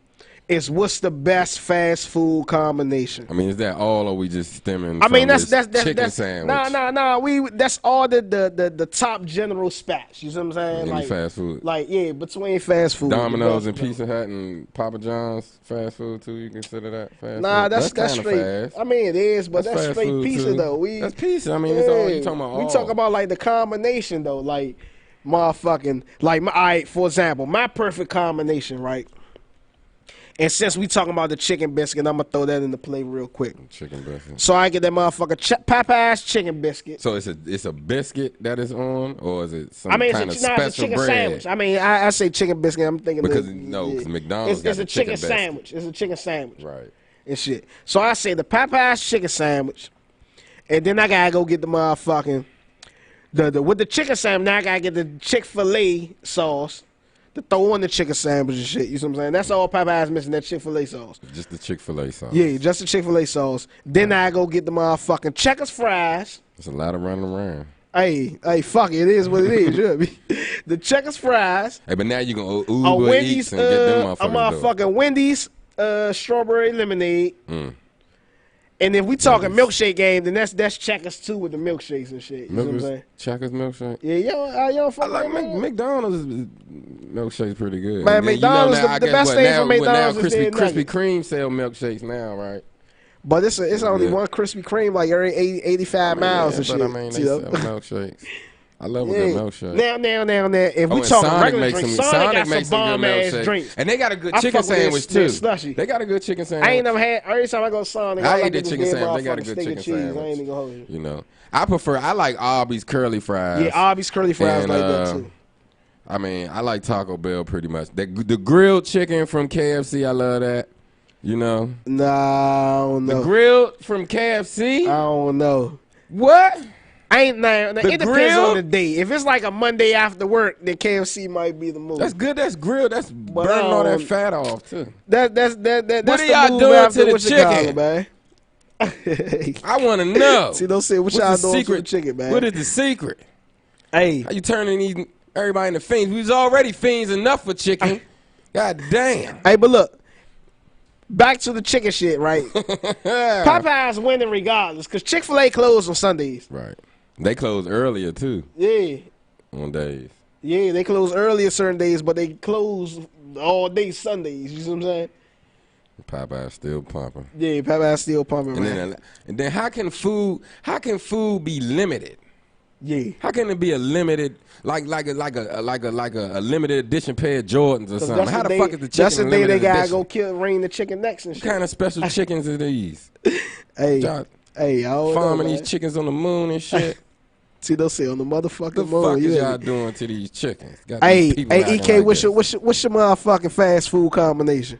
is what's the best fast food combination? I mean, is that all, or we just stemming? I mean, from that's this chicken that's sandwich? nah. That's all the top general spats. You see what I'm saying? Any Like fast food? Like yeah, between fast food, Domino's the and best- Pizza Hut and Papa John's fast food too. You consider that fast Nah, food? that's kinda straight. fast. I mean, it is, but that's fast straight food, pizza too. though. That's pizza. I mean, it's all you talking about. We all. talk about like the combination though, like motherfucking like all right. For example, my perfect combination, right? And since we talking about the chicken biscuit, I'm gonna throw that in the play real quick. chicken biscuit. So I get that motherfucker Popeyes chicken biscuit. So it's a biscuit that is on, or is it some I mean, kind of it's a special chicken bread? sandwich. I mean, I say chicken biscuit. I'm thinking Because yeah. McDonald's got it's the a chicken biscuit. sandwich. It's a chicken sandwich. Right. And shit. So I say the Popeyes chicken sandwich, and then I gotta go get the motherfucking with the chicken sandwich. Now I gotta get the Chick-fil-A sauce to throw on the chicken sandwich and shit. You see what I'm saying? That's all Popeyes missing, that Chick-fil-A sauce. Just the Chick-fil-A sauce. Yeah, just the Chick-fil-A sauce. Then I go get the motherfucking Checkers fries. There's a lot of running around. Hey, fuck it. It is what it is. You know what I mean? The Checkers fries. Hey, but now you can Uber A Wendy's, Eats and get them a motherfuckers. motherfucking Wendy's strawberry lemonade. And if we talking milkshake game, then that's Checkers too with the milkshakes and shit. You know what I'm saying? Checkers milkshake. Yeah, you don't fuck I like with that? McDonald's milkshake's pretty good. Man, And then, McDonald's, now, I the guess best what, thing now, from McDonald's now is their Krispy nuggets. Kreme sell milkshakes now, right? But it's only Yeah. one Krispy Kreme like every 85 miles and shit. But I mean, they you know? sell milkshakes. I love a Yeah. good milkshake. Now. If we and talking Sonic regular makes drinks, some. Sonic got makes some some good bomb ass milkshakes, drinks. and they got a good I chicken fuck with their- sandwich their too. slushy. They got a good chicken sandwich. I ain't never had. Every time I go to Sonic, I like eat the this chicken damn sandwich. They got a motherfucking good steak chicken and cheese. sandwich. I ain't even gonna hold you. You know, I like Arby's curly fries. Yeah, Arby's curly fries And, like that too. I mean, I like Taco Bell pretty much. The grilled chicken from KFC, I love that. You know, Nah, I don't the know. grilled from KFC. I don't know. What? I ain't now. It depends grill? on the day. If it's like a Monday after work, then KFC might be the move. That's good. That's grilled. That's burning I all that don't- fat off too. That's What the are y'all move doing after to the what you call chicken? it, man. I want to know. See, don't say what What's y'all the doing to secret? the chicken, man. What is the secret? Hey, How you turning these everybody into fiends? We was already fiends enough for chicken. God damn. hey, but look. Back to the chicken shit, right? Popeyes winning regardless, because Chick-fil-A closed on Sundays. Right. They close earlier too Yeah. on days. Yeah, they close earlier certain days, but they close all day Sundays. You see what I'm saying? Popeyes still pumping. Yeah, Popeyes still pumping, And man. then how can food be limited? Yeah. How can it be a limited like a limited edition pair of Jordans or something? How the fuck is the chicken That's the day they limited gotta edition? go rain the chicken necks and shit. What kind of special chickens are these? Hey, Y'all hey, I don't know, farming man. these chickens on the moon and shit. Tito say on the motherfucking The moon. fuck is you y'all hear me? doing to these chickens? Got Hey, these people acting EK, like what's your this. what's your motherfucking fast food combination?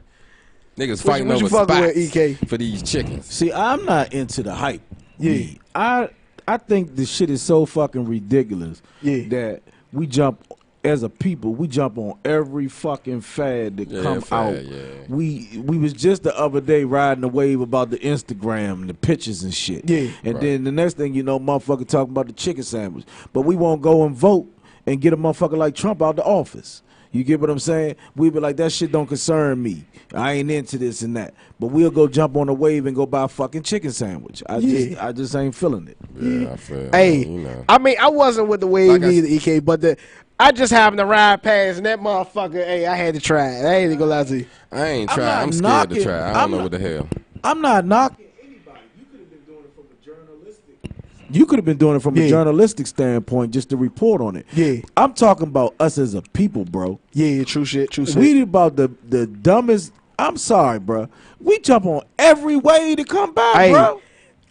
Niggas fighting what you over fucking with, spots EK? for these chickens. See, I'm not into the hype. Yeah. Me. I think this shit is so fucking ridiculous that we jump as a people. We jump on every fucking fad that come out. Yeah. We was just the other day riding the wave about the Instagram and the pictures and shit. Yeah. And then the next thing you know, motherfucker talking about the chicken sandwich. But we won't go and vote and get a motherfucker like Trump out the office. You get what I'm saying? We be like, that shit don't concern me. I ain't into this and that. But we'll go jump on a wave and go buy a fucking chicken sandwich. I just ain't feeling it. Yeah, I feel. Hey, you know. I mean, I wasn't with the wave Like I either, EK, but I just happened to ride past and that motherfucker. Hey, I had to try it. I ain't even gonna lie to you. I ain't I'm try. not I'm scared knocking- to try. I I'm don't know not- what the hell. I'm not knocking anybody. You could have been doing it from a journalistic. You could have been doing it from a journalistic standpoint, just to report on it. Yeah. I'm talking about us as a people, bro. Yeah, true shit, true shit. We about the dumbest. I'm sorry, bro. We jump on every way to come by, Hey, bro.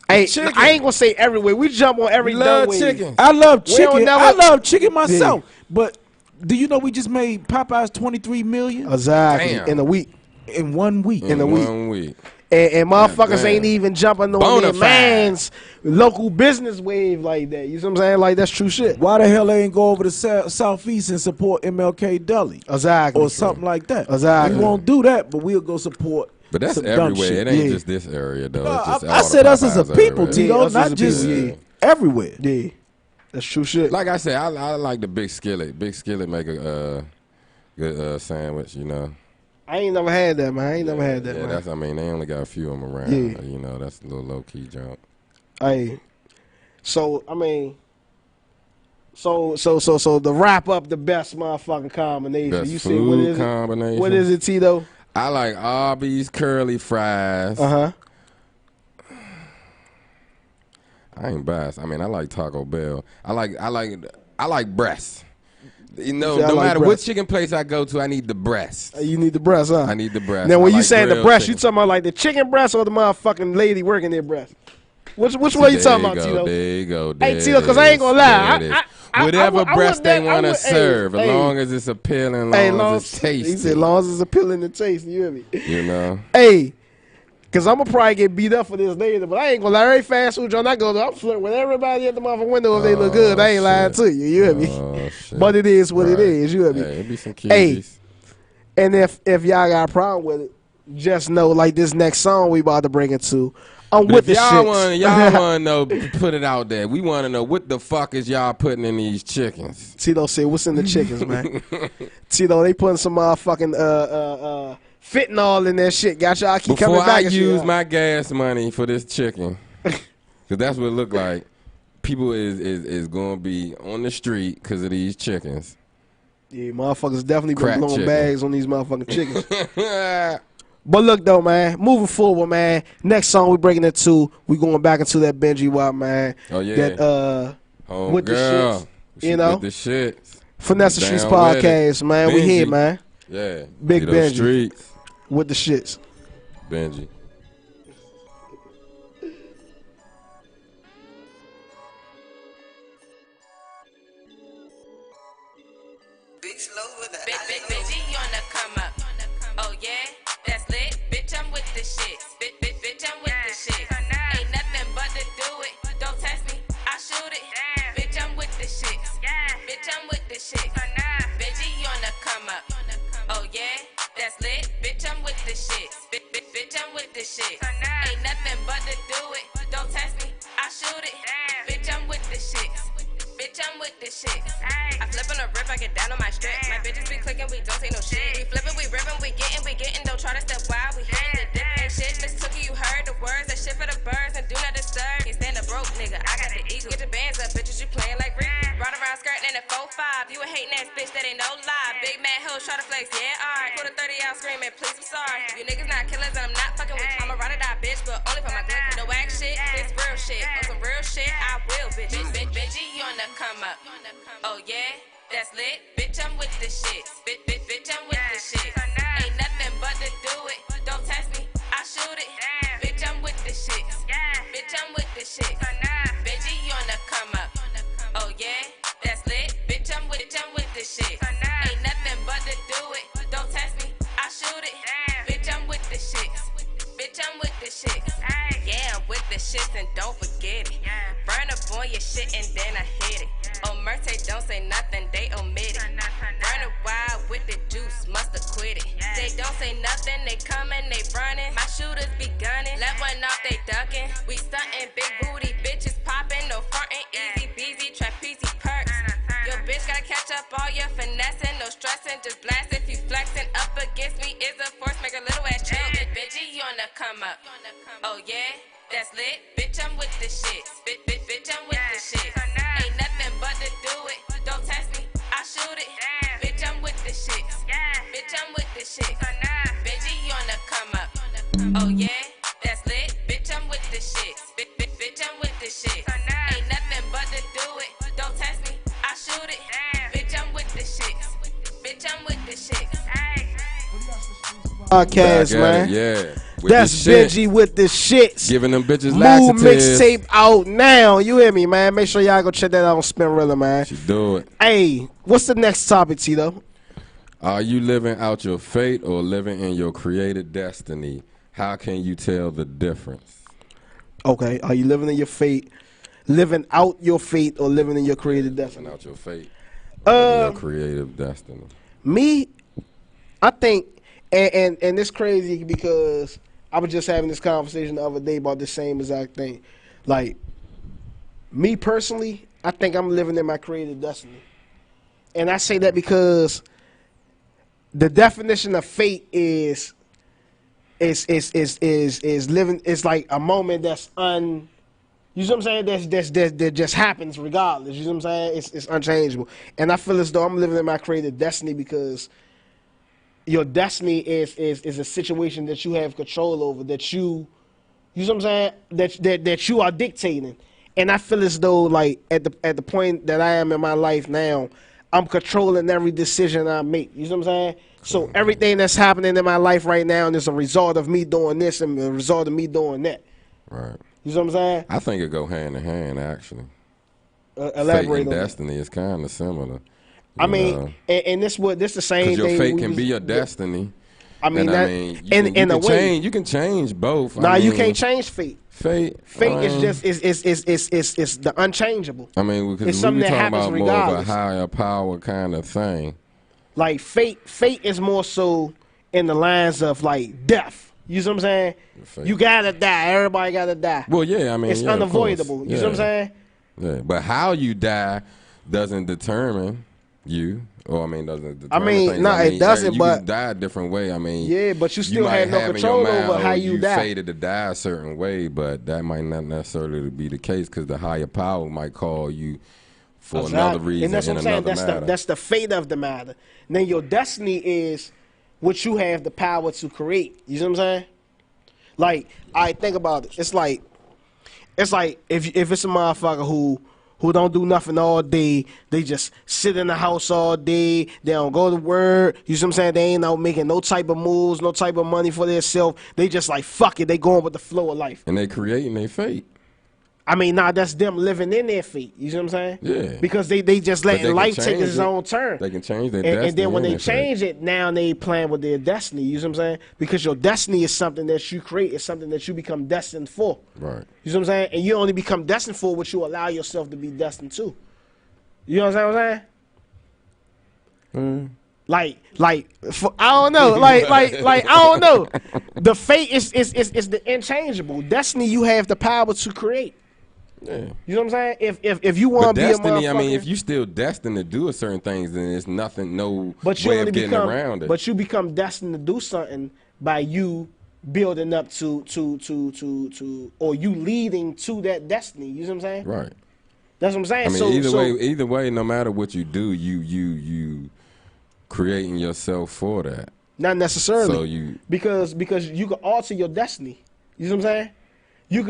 Hey, chicken. I ain't gonna say everywhere. We jump on every Love dumb wave. chicken. I love We don't chicken. never- I love chicken myself. But do you know we just made Popeyes 23 million Exactly. Damn. In a week. in 1 week? In a week. 1 week. And motherfuckers damn. ain't even jumping on their Bonafide. man's local business wave like that. You see what I'm saying? Like, that's true shit. Why the hell they ain't go over to Southeast and support MLK Deli Exactly. or something like that? Exactly. We won't do that, but we'll go support. But that's some dumb everywhere. shit. It ain't Yeah. just this area though. No, It's just I all said the us as a Popeyes people, everywhere. Tito, Yeah, us as not a just people, yeah. everywhere. Yeah. That's true shit. Like I said, I like the big skillet. Big skillet make a good sandwich. You know. I ain't never had that, man. I ain't never had that, Yeah, man. that's. I mean, they only got a few of them around. Yeah. You know, that's a little low key jump. Hey, so I mean, so to wrap up the best motherfucking combination. Best you say food what is combination. it? What is it, Tito? I like Arby's curly fries. Uh-huh. I ain't biased. I mean, I like Taco Bell. I like breasts. You know, say I no like matter what breast. chicken place I go to, I need the breast. You need the breast, huh? I need the breast. Now, when I you like saying the grilled breast, you chicken. talking about like the chicken breast or the motherfucking lady working their breast? Which one you talking about, Tito? There you go. Hey, there Tito, it 'cause I ain't is, gonna lie, there it I- is. I Whatever would- I breast would they bet- I want to would- serve, hey, as long as it's appealing, Hey, long as it's tasty. he said, long as it's appealing to taste. You hear me? You know. Hey, because I'm going to probably get beat up for this later, but I ain't going to lie. Every fast food joint I go to, I'm flirting with everybody at the motherfucking window if they look good. I ain't lying shit. to you. You hear me? Oh, shit. But it is what it Right. is. You hear me? Hey, it be some Hey. cuties. And if y'all got a problem with it, just know, like this next song we about to bring it to, I'm But with if the y'all shits. want to know, put it out there. We want to know what the fuck is y'all putting in these chickens. Tito said, what's in the chickens, man? Tito, they putting some motherfucking fentanyl in that shit. Got y'all keep Before coming back I and shit. use my gas money for this chicken, because that's what it look like. People is going to be on the street because of these chickens. Yeah, motherfuckers definitely been Crack blowing chicken. bags on these motherfucking chickens. But look though, man, moving forward, man. Next song we breaking it to, we going back into that Benji Wop, man. Oh, yeah. That Home with the girl. shits, She you know? with the shits. Finesse the Down Streetz with it. podcast, man. We Benji. here, man, Yeah. Big See those Benji. Streets. with the shits. Benji. Bitch, you on the come up. Oh yeah, that's lit. Bitch, I'm with the shit. Bitch, I'm with the shit. Ain't nothing but to do it. Don't test me, I shoot it. Bitch, I'm with the shit. Bitch, I'm with the shit. Bitch, you on the come up. Oh yeah, that's lit. Bitch, I'm with the shit. Bitch, I'm with the shit. Ain't nothing but to do it. Don't test me, I shoot it. Bitch, I'm with the shit. Bitch, I'm with the shit. I flip on a rip, I get down on my strip. My bitches be clicking, we don't take no shit. We flipping, we ripping, we getting. Don't try to step wild, we hitting the dip. Ain't shit, Miss Tookie, you heard the words. That shit for the birds and do not disturb. Can't stand a broke nigga, I got the eagle. Get your bands up, bitches, you playing like Rick. Ride around skirting in a 4-5. You a hating ass bitch, that ain't no lie. Big mad hoes try to flex, yeah, alright. Put a 30 out screaming, please, I'm sorry. You niggas not killers and I'm not fucking with you. I'm a ride or die bitch, but only for my click. No act shit, it's real shit. On some real shit, I will, bitch. Bitch, you on the come up. Oh yeah, that's lit. Bitch, I'm with the shit. Bitch, I'm with the shit. Ain't nothing but to do it. Don't test me, I shoot it. Bitch, I'm with the shit. Bitch, I'm with the shit. Bitch, you on the come up. Oh on your shit and then I hit it. Oh, Mercy don't say nothing, they omit it. Running wild with the juice, musta quit it. They don't say nothing, they coming, they running. My shooters be gunning, let one off, they ducking. We stunting, big booty bitches popping, no frontin', easy beezy, trapezy perks. Your bitch gotta catch up all your finessing, no stressing, just blast if you flexing. Up against me is a force, make a little ass chill. Bitchy, you on the come up. Oh yeah, that's lit. Bitch, I'm with the shit. Bitch, I'm with the shit. Ain't nothing but to do it. Don't test me, I shoot it. Bitch, I'm with the shit. Bitch, I'm with the shit. Bitchy, you on the come up. Oh yeah, that's lit. Bitch, I'm with the shit. Bitch, I'm with the shit. Ain't nothing but to do it. Don't test me, I shoot it. Bitch, I'm with the shit. Bitch, I'm with the shit. Podcast, man. Yeah. With That's this shit. Benji with the shits. Giving them bitches Move laxatives. mixtape out now. You hear me, man? Make sure y'all go check that out on Spinrilla, man. She do it. Hey, what's the next topic, Tito? Are you living out your fate or living in your created destiny? How can you tell the difference? Okay, are you living in your fate, living out your fate, or living in your created destiny? Living out your fate. Or living your creative destiny. Me, I think, and it's crazy because I was just having this conversation the other day about the same exact thing. Like, me personally, I think I'm living in my creative destiny. And I say that because the definition of fate is living. It's like a moment that's you know what I'm saying? That just happens regardless. You know what I'm saying? It's unchangeable. And I feel as though I'm living in my creative destiny because your destiny is a situation that you have control over, that you know what I'm saying? That you are dictating. And I feel as though, like, at the point that I am in my life now, I'm controlling every decision I make. You know what I'm saying? So everything that's happening in my life right now is a result of me doing this and a result of me doing that. Right. You know what I'm saying? I think it go hand in hand, actually. Elaborate fate and on destiny is kind of similar. I mean, and this the same thing. Because your fate can be your destiny. I mean, you can change both. Nah, you can't change fate. Fate is just it's the unchangeable. I mean, because it's something we that talking happens about regardless. more of a higher power kind of thing. Like fate is more so in the lines of like death. You know what I'm saying? You gotta die. Everybody gotta die. Well, yeah, I mean, it's unavoidable. You know what I'm saying? Yeah, but how you die doesn't determine you. Or I mean, doesn't determine things. It doesn't. You but can die a different way. I mean, yeah, but you still have no control over how you die. You fated to die a certain way, but that might not necessarily be the case because the higher power might call you for another reason. And that's what I'm saying. Matter. That's the fate of the matter. And then your destiny is what you have the power to create. You know what I'm saying? Like, I think about it. It's like if it's a motherfucker who don't do nothing all day, they just sit in the house all day, they don't go to work, you see what I'm saying? They ain't out making no type of moves, no type of money for themselves. They just like, fuck it, they going with the flow of life. And they creating their fate. I mean, that's them living in their fate. You see what I'm saying? Yeah. Because they just letting life take its own turn. They can change their destiny. And then when they change it, now they playing with their destiny. You see what I'm saying? Because your destiny is something that you create. It's something that you become destined for. Right. You see what I'm saying? And you only become destined for what you allow yourself to be destined to. You know what I'm saying? I don't know. I don't know. The fate is the inchangeable. Destiny, you have the power to create. Yeah. You know what I'm saying? If you want to be a motherfucker, I mean, if you still destined to do a certain things, then there's nothing, no way of getting around it. But you become destined to do something by you building up to or you leading to that destiny. You know what I'm saying? Right. That's what I'm saying. I mean, either way, no matter what you do, you creating yourself for that. Not necessarily. So because you can alter your destiny. You know what I'm saying? You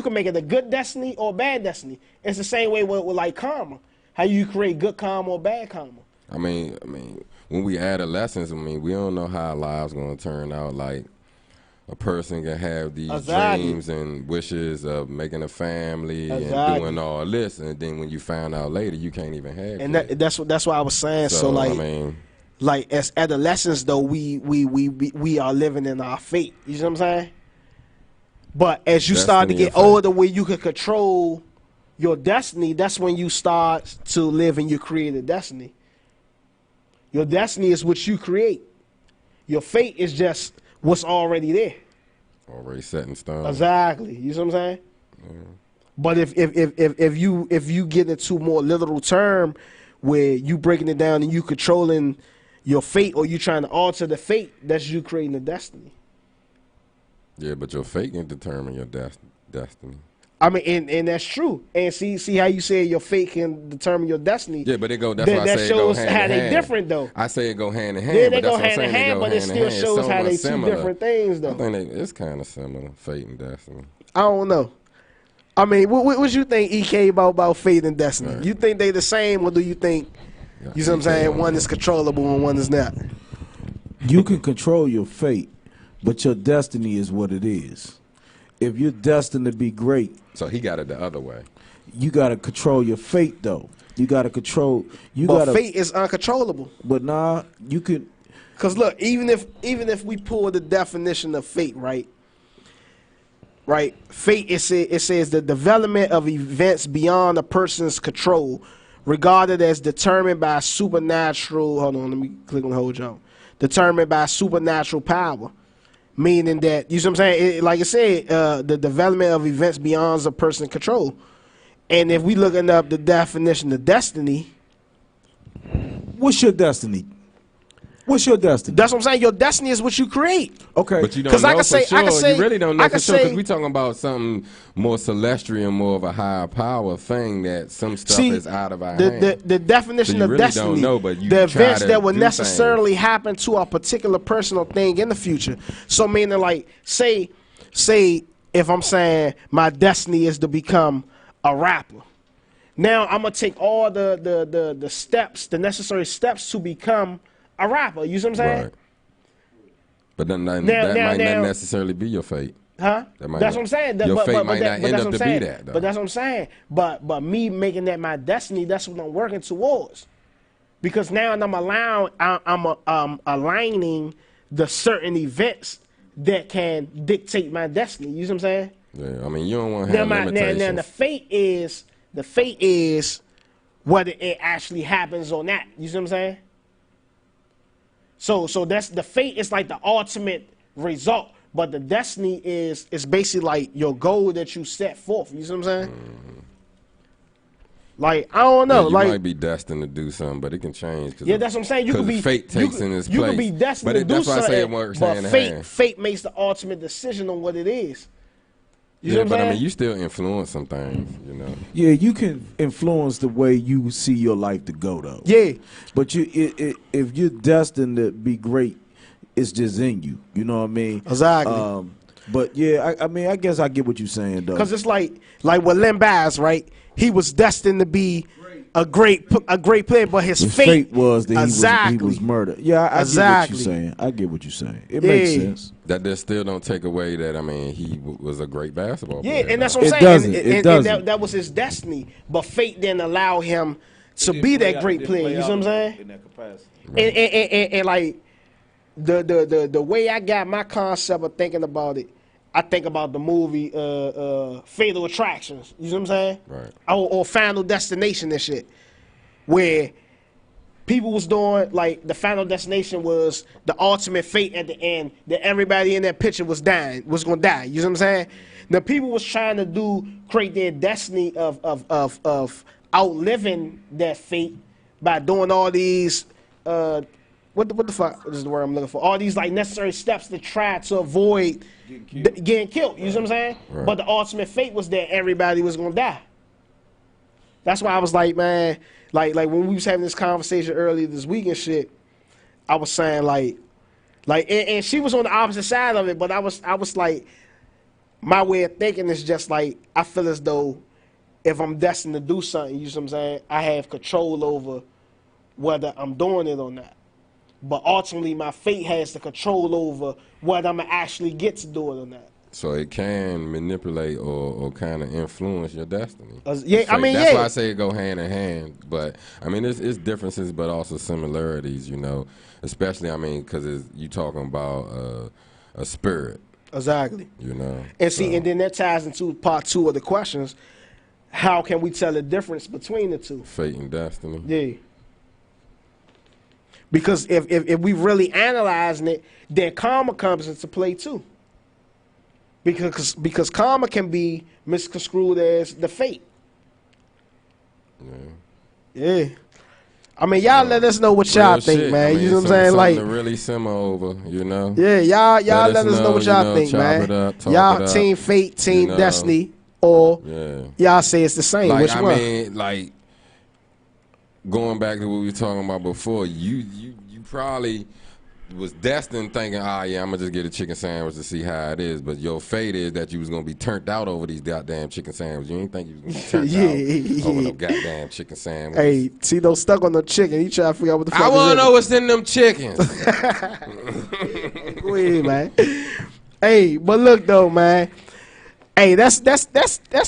can make it a good destiny or a bad destiny. It's the same way with like karma. How you create good karma or bad karma. I mean, when we adolescents, we don't know how our lives gonna turn out. Like a person can have these dreams and wishes of making a family and doing all this, and then when you find out later, you can't even have. And that's what I was saying. So like, like as adolescents though, we are living in our fate. You know what I'm saying? But as you start to get older, where you can control your destiny, that's when you start to live in your created destiny. Your destiny is what you create. Your fate is just what's already there. Already set in stone. Exactly. You see what I'm saying? Yeah. But if you get into more literal term where you breaking it down and you controlling your fate or you trying to alter the fate, that's you creating the destiny. Yeah, but your fate can determine your destiny. I mean, and that's true. And see how you say your fate can determine your destiny. Yeah, but it go. That's why I say that it go shows hand how in they hand. different though. I say it go hand in hand. Yeah, but they that's go what I'm hand in saying, hand, but it still shows how they two different things though. I think it's kind of similar, fate and destiny. I don't know. I mean, what you think, EK, about fate and destiny? Right. You think they the same, or do you think you see what I'm saying? One is controllable and one is not. You can control your fate, but your destiny is what it is. If you're destined to be great, so he got it the other way. You got to control your fate, though. You got to control. But fate is uncontrollable. But nah, you can. Cause look, even if we pull the definition of fate, right? Right, fate it says the development of events beyond a person's control, regarded as determined by supernatural. Hold on, let me click on the whole jump. Determined by supernatural power, meaning that you see what I'm saying. Like I said, the development of events beyond a person's control. And if we looking up the definition of destiny, what's your destiny? What's your destiny? That's what I'm saying. Your destiny is what you create. Okay, but you don't know for sure. I can say, you really don't know for sure because we talking about something more celestial, more of a higher power thing that some stuff is out of our hands. The definition so of really destiny, don't know, but you the events that will necessarily things. happen to a particular personal thing in the future. So meaning, like, say if I'm saying my destiny is to become a rapper. Now I'm gonna take all the steps, the necessary steps to become a rapper. You see what I'm saying? Right. But then that might not necessarily be your fate. Huh? That's what I'm saying. Your fate might not end up to be that, though. But that's what I'm saying. But me making that my destiny, that's what I'm working towards. Because now I'm aligning the certain events that can dictate my destiny. You see what I'm saying? Yeah, I mean, you don't want to have limitations. Now the fate is whether it actually happens or not. You see what I'm saying? So that's the fate is like the ultimate result, but the destiny is basically like your goal that you set forth. You see what I'm saying? Mm-hmm. Like I don't know, you like might be destined to do something, but it can change. Yeah, that's what I'm saying. You could be fate takes in its place. You could be destined to do that's something, why I say it works but hand in hand. fate makes the ultimate decision on what it is. You yeah, but I mean, you still influence some things, you know. Yeah, you can influence the way you see your life to go, though. Yeah, but if you're destined to be great, it's just in you. You know what I mean? Exactly. But yeah, I mean, I guess I get what you're saying, though. Because it's like with Len Bass, right? He was destined to be a great player, but his fate was that he was murdered. Yeah, I get what you're saying. I get what you're saying. It makes sense. That just still don't take away that, I mean, he was a great basketball player. Yeah, and that's what I'm saying. It doesn't. That was his destiny. But fate didn't allow him to be that great player. You see what I'm saying? In that capacity. Right. And like the way I got my concept of thinking about it, I think about the movie Fatal Attractions. You know what I'm saying? Right. Or Final Destination and shit. Where people was doing, like, the Final Destination was the ultimate fate at the end that everybody in that picture was going to die. You know what I'm saying? The people was trying to create their destiny of outliving that fate by doing all these what the fuck is the word I'm looking for? All these like necessary steps to try to avoid getting killed. You know what I'm saying? Right. But the ultimate fate was that everybody was gonna die. That's why I was like, man, like when we was having this conversation earlier this week and shit, I was saying like, and she was on the opposite side of it, but I was like, my way of thinking is just like, I feel as though if I'm destined to do something, you know what I'm saying, I have control over whether I'm doing it or not. But ultimately, my fate has the control over whether I'm going to actually get to do it or not. So it can manipulate or kind of influence your destiny. Yeah, I mean, that's why I say it go hand in hand. But, I mean, it's differences but also similarities, you know. Especially, I mean, because you talking about a spirit. Exactly. You know. And see, and then that ties into part two of the questions. how can we tell the difference between the two? Fate and destiny. Yeah. Because if we really analyzing it, then karma comes into play too. Because karma can be misconstrued as the fate. Yeah. I mean, y'all let us know what y'all think, man. I mean, you know what I'm saying? Like to really simmer over, you know. Yeah, y'all let us know what y'all think, man. Y'all team fate, team destiny, or y'all say it's the same. Like, Which one? I mean, like going back to what we were talking about before, you probably was destined thinking, yeah, I'm gonna just get a chicken sandwich to see how it is. But your fate is that you was gonna be turned out over these goddamn chicken sandwiches. You didn't think you was gonna be turned out over no goddamn chicken sandwich. Hey, Tito stuck on the chicken. He try to figure out what the fuck. I wanna know what's in them chickens. Go ahead, man. Hey, but look though, man. Hey, that's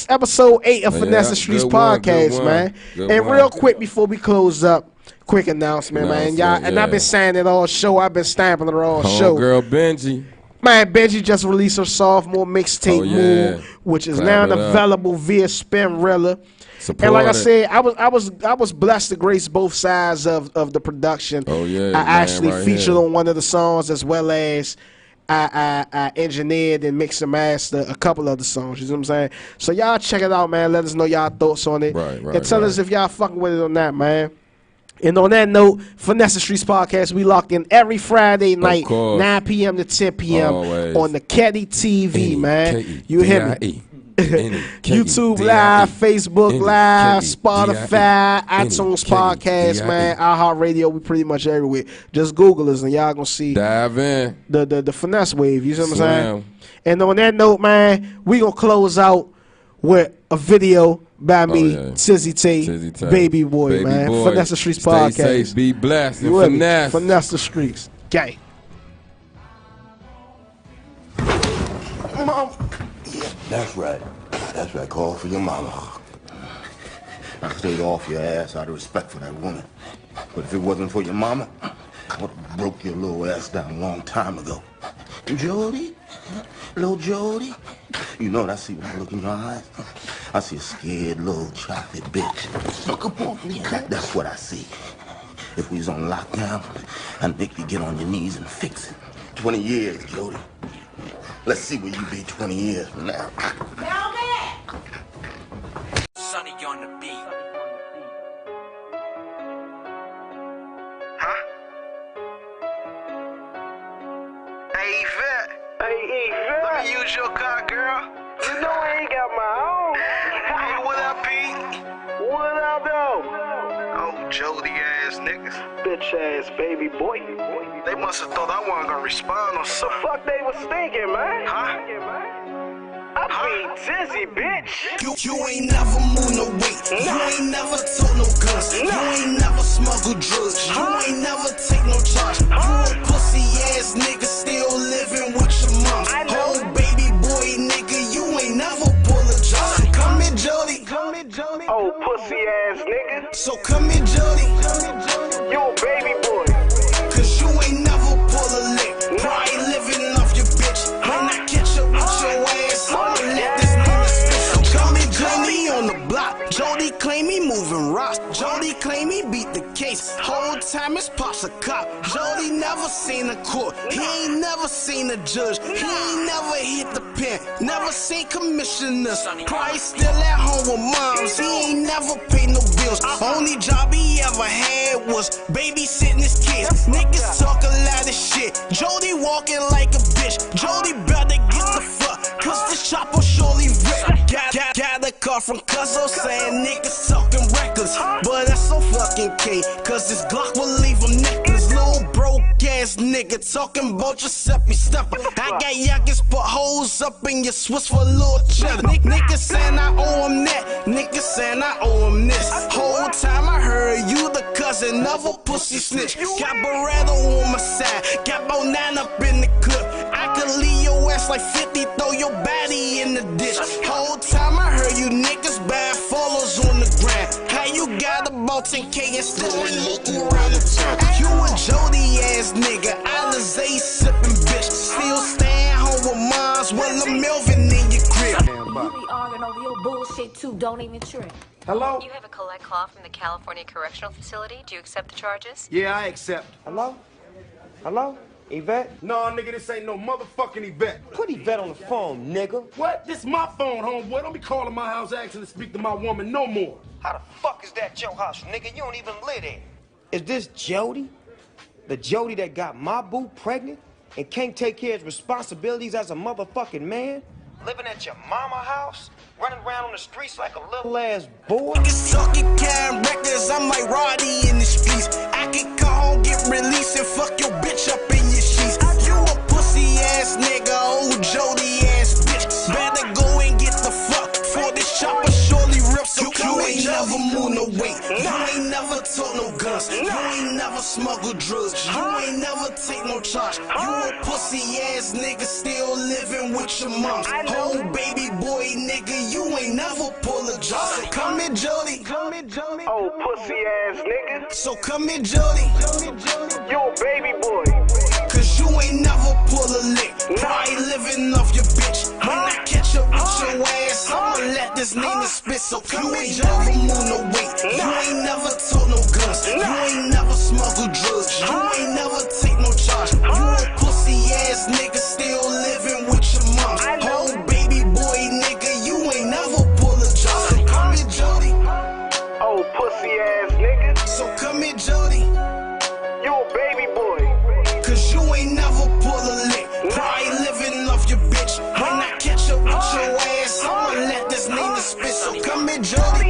episode 8 of Finesse the Streetz podcast, man. And real quick before we close up, quick announcement, man. Y'all, and I've been saying it all show. I've been stamping it all show. Girl Benji. Man, Benji just released her sophomore mixtape, Move, which is now available via Spinrilla. And like I said, I was blessed to grace both sides of the production. I actually featured on one of the songs, as well as I engineered and mixed and mastered a couple of the songs. You know what I'm saying? So y'all check it out, man. Let us know y'all thoughts on it. And tell us if y'all fucking with it or not, man. And on that note, Finesse the Streetz podcast, we locked in every Friday night, 9 p.m. to 10 p.m. on the Nekedie TV, man. You hear me? YouTube Live, Facebook Live, Spotify, iTunes Podcast, man, iHeartRadio. We pretty much everywhere. Just Google us and y'all gonna see dive in the finesse wave. You see what I'm saying? And on that note, man, we gonna close out with a video by me, Tizzy Tay, Baby Boy, man. Finesse the Streetz podcast. Stay safe, be blessed, and finesse. Finesse the Streetz. Gang. Mom. Yeah, that's right. That's right. Call for your mama. I stayed off your ass out of respect for that woman. But if it wasn't for your mama, I would have broke your little ass down a long time ago. Jody? Little Jody? You know what I see when I look in your eyes? I see a scared little chocolate bitch. Look up on me. That's what I see. If we was on lockdown, I'd make you get on your knees and fix it. 20 years, Jody. Let's see where you be 20 years from now. Sonny on the beat. Huh? Hey, Yvette. Hey, Yvette. Let me use your car, girl. You know I ain't got my own. Hey, what up, Pete? What up, though? Oh, Jody ass niggas. Bitch ass baby boy. They must have thought I wasn't gonna respond or something. Fuck they was thinking, man. Huh? I be dizzy, bitch. You ain't never moved no weight. You ain't never told no guns. You ain't never smuggled drugs. You ain't never take no charge. You a pussy ass nigga still living with your mom. Oh, baby boy nigga, you ain't never pull a job. So come here, Jody. Oh, pussy ass nigga. So come here, Jody. You a baby boy. Cause you ain't never pull a lick. Probably living off your bitch. When I catch up with your ass, I'ma let this nigga spit. So come here, Jody on the block. Jody claim he moving rocks. Jody claim he beat the case. Whole time it's pops a cop. Jody never seen a court. He ain't never seen a judge. He ain't never hit the pen. Never seen commissioners. Probably still at home with moms. He ain't never paid no bills. Only job he ever had was babysitting his kids. Niggas talk a lot of shit. Jody walking like a bitch. Jody better get the fuck, cause this chopper surely rip. Got a call from Cuzzo saying niggas talking reckless. But that's so fucking K, cause this Glock will leave him necklace. Little broke ass nigga talking about Giuseppe Stepper. I got youngins put holes up in your Swiss for a little cheddar. Niggas saying I owe him that. Niggas saying I owe him this. Whole time I heard you the cousin of a pussy snitch. Got Beretta on my side. Got about 9 up in the clip. I could leave your ass like 50, throw your body in the ditch. Whole time I heard you niggas bad follows on the ground. How you got about 10K and still ain't looking around the town? You a Jody ass nigga, Alizé sippin' bitch. Still staying home with moms while I'm Melvin in your crib. You be arguing over your bullshit. shit too. Don't even trip. Hello? You have a collect call from the California Correctional Facility. Do you accept the charges? Yeah, I accept. Hello? Hello? Yvette? No, nigga, this ain't no motherfucking Yvette. Put Yvette on the phone, nigga. What? This my phone, homeboy. Don't be calling my house asking to speak to my woman no more. How the fuck is that your house, nigga? You don't even live there. Is this Jody? The Jody that got my boo pregnant and can't take care of his responsibilities as a motherfucking man? Living at your mama house? Running around on the streets like a little ass boy? Talking Karen records, I'm like Roddy in the streets. I can come home, get released, and fuck your bitch up in your sheets. You a pussy ass nigga, old Jody ass bitch. Better go and get the fuck, for this chopper surely rips. So you ain't never moved no weight. You ain't never took no guns. You ain't never smuggled drugs. You ain't never take no charge. You a pussy ass nigga, still living with your mom. Whole baby boy nigga, you ain't never pull a job. So come here, Jody. Oh, pussy ass nigga. So come here, Jody. You a baby boy. Cause you ain't never pull a lick. Probably living off your bitch. When I catch up with your ass, I'ma let this nigga spit. So come here, never move no weight. You ain't never told no guns. You ain't never smuggled drugs. You ain't never take no charge. You a pussy ass nigga, still living with your mom. Whole baby boy nigga, you ain't never pull a job. So come here, Jody. Oh, pussy ass nigga. So come here, Jody. You a baby boy. Cause you ain't never pull a lick. Probably living off your bitch. When I catch up with your ass, I'ma let this nigga spit. So come here, Jody.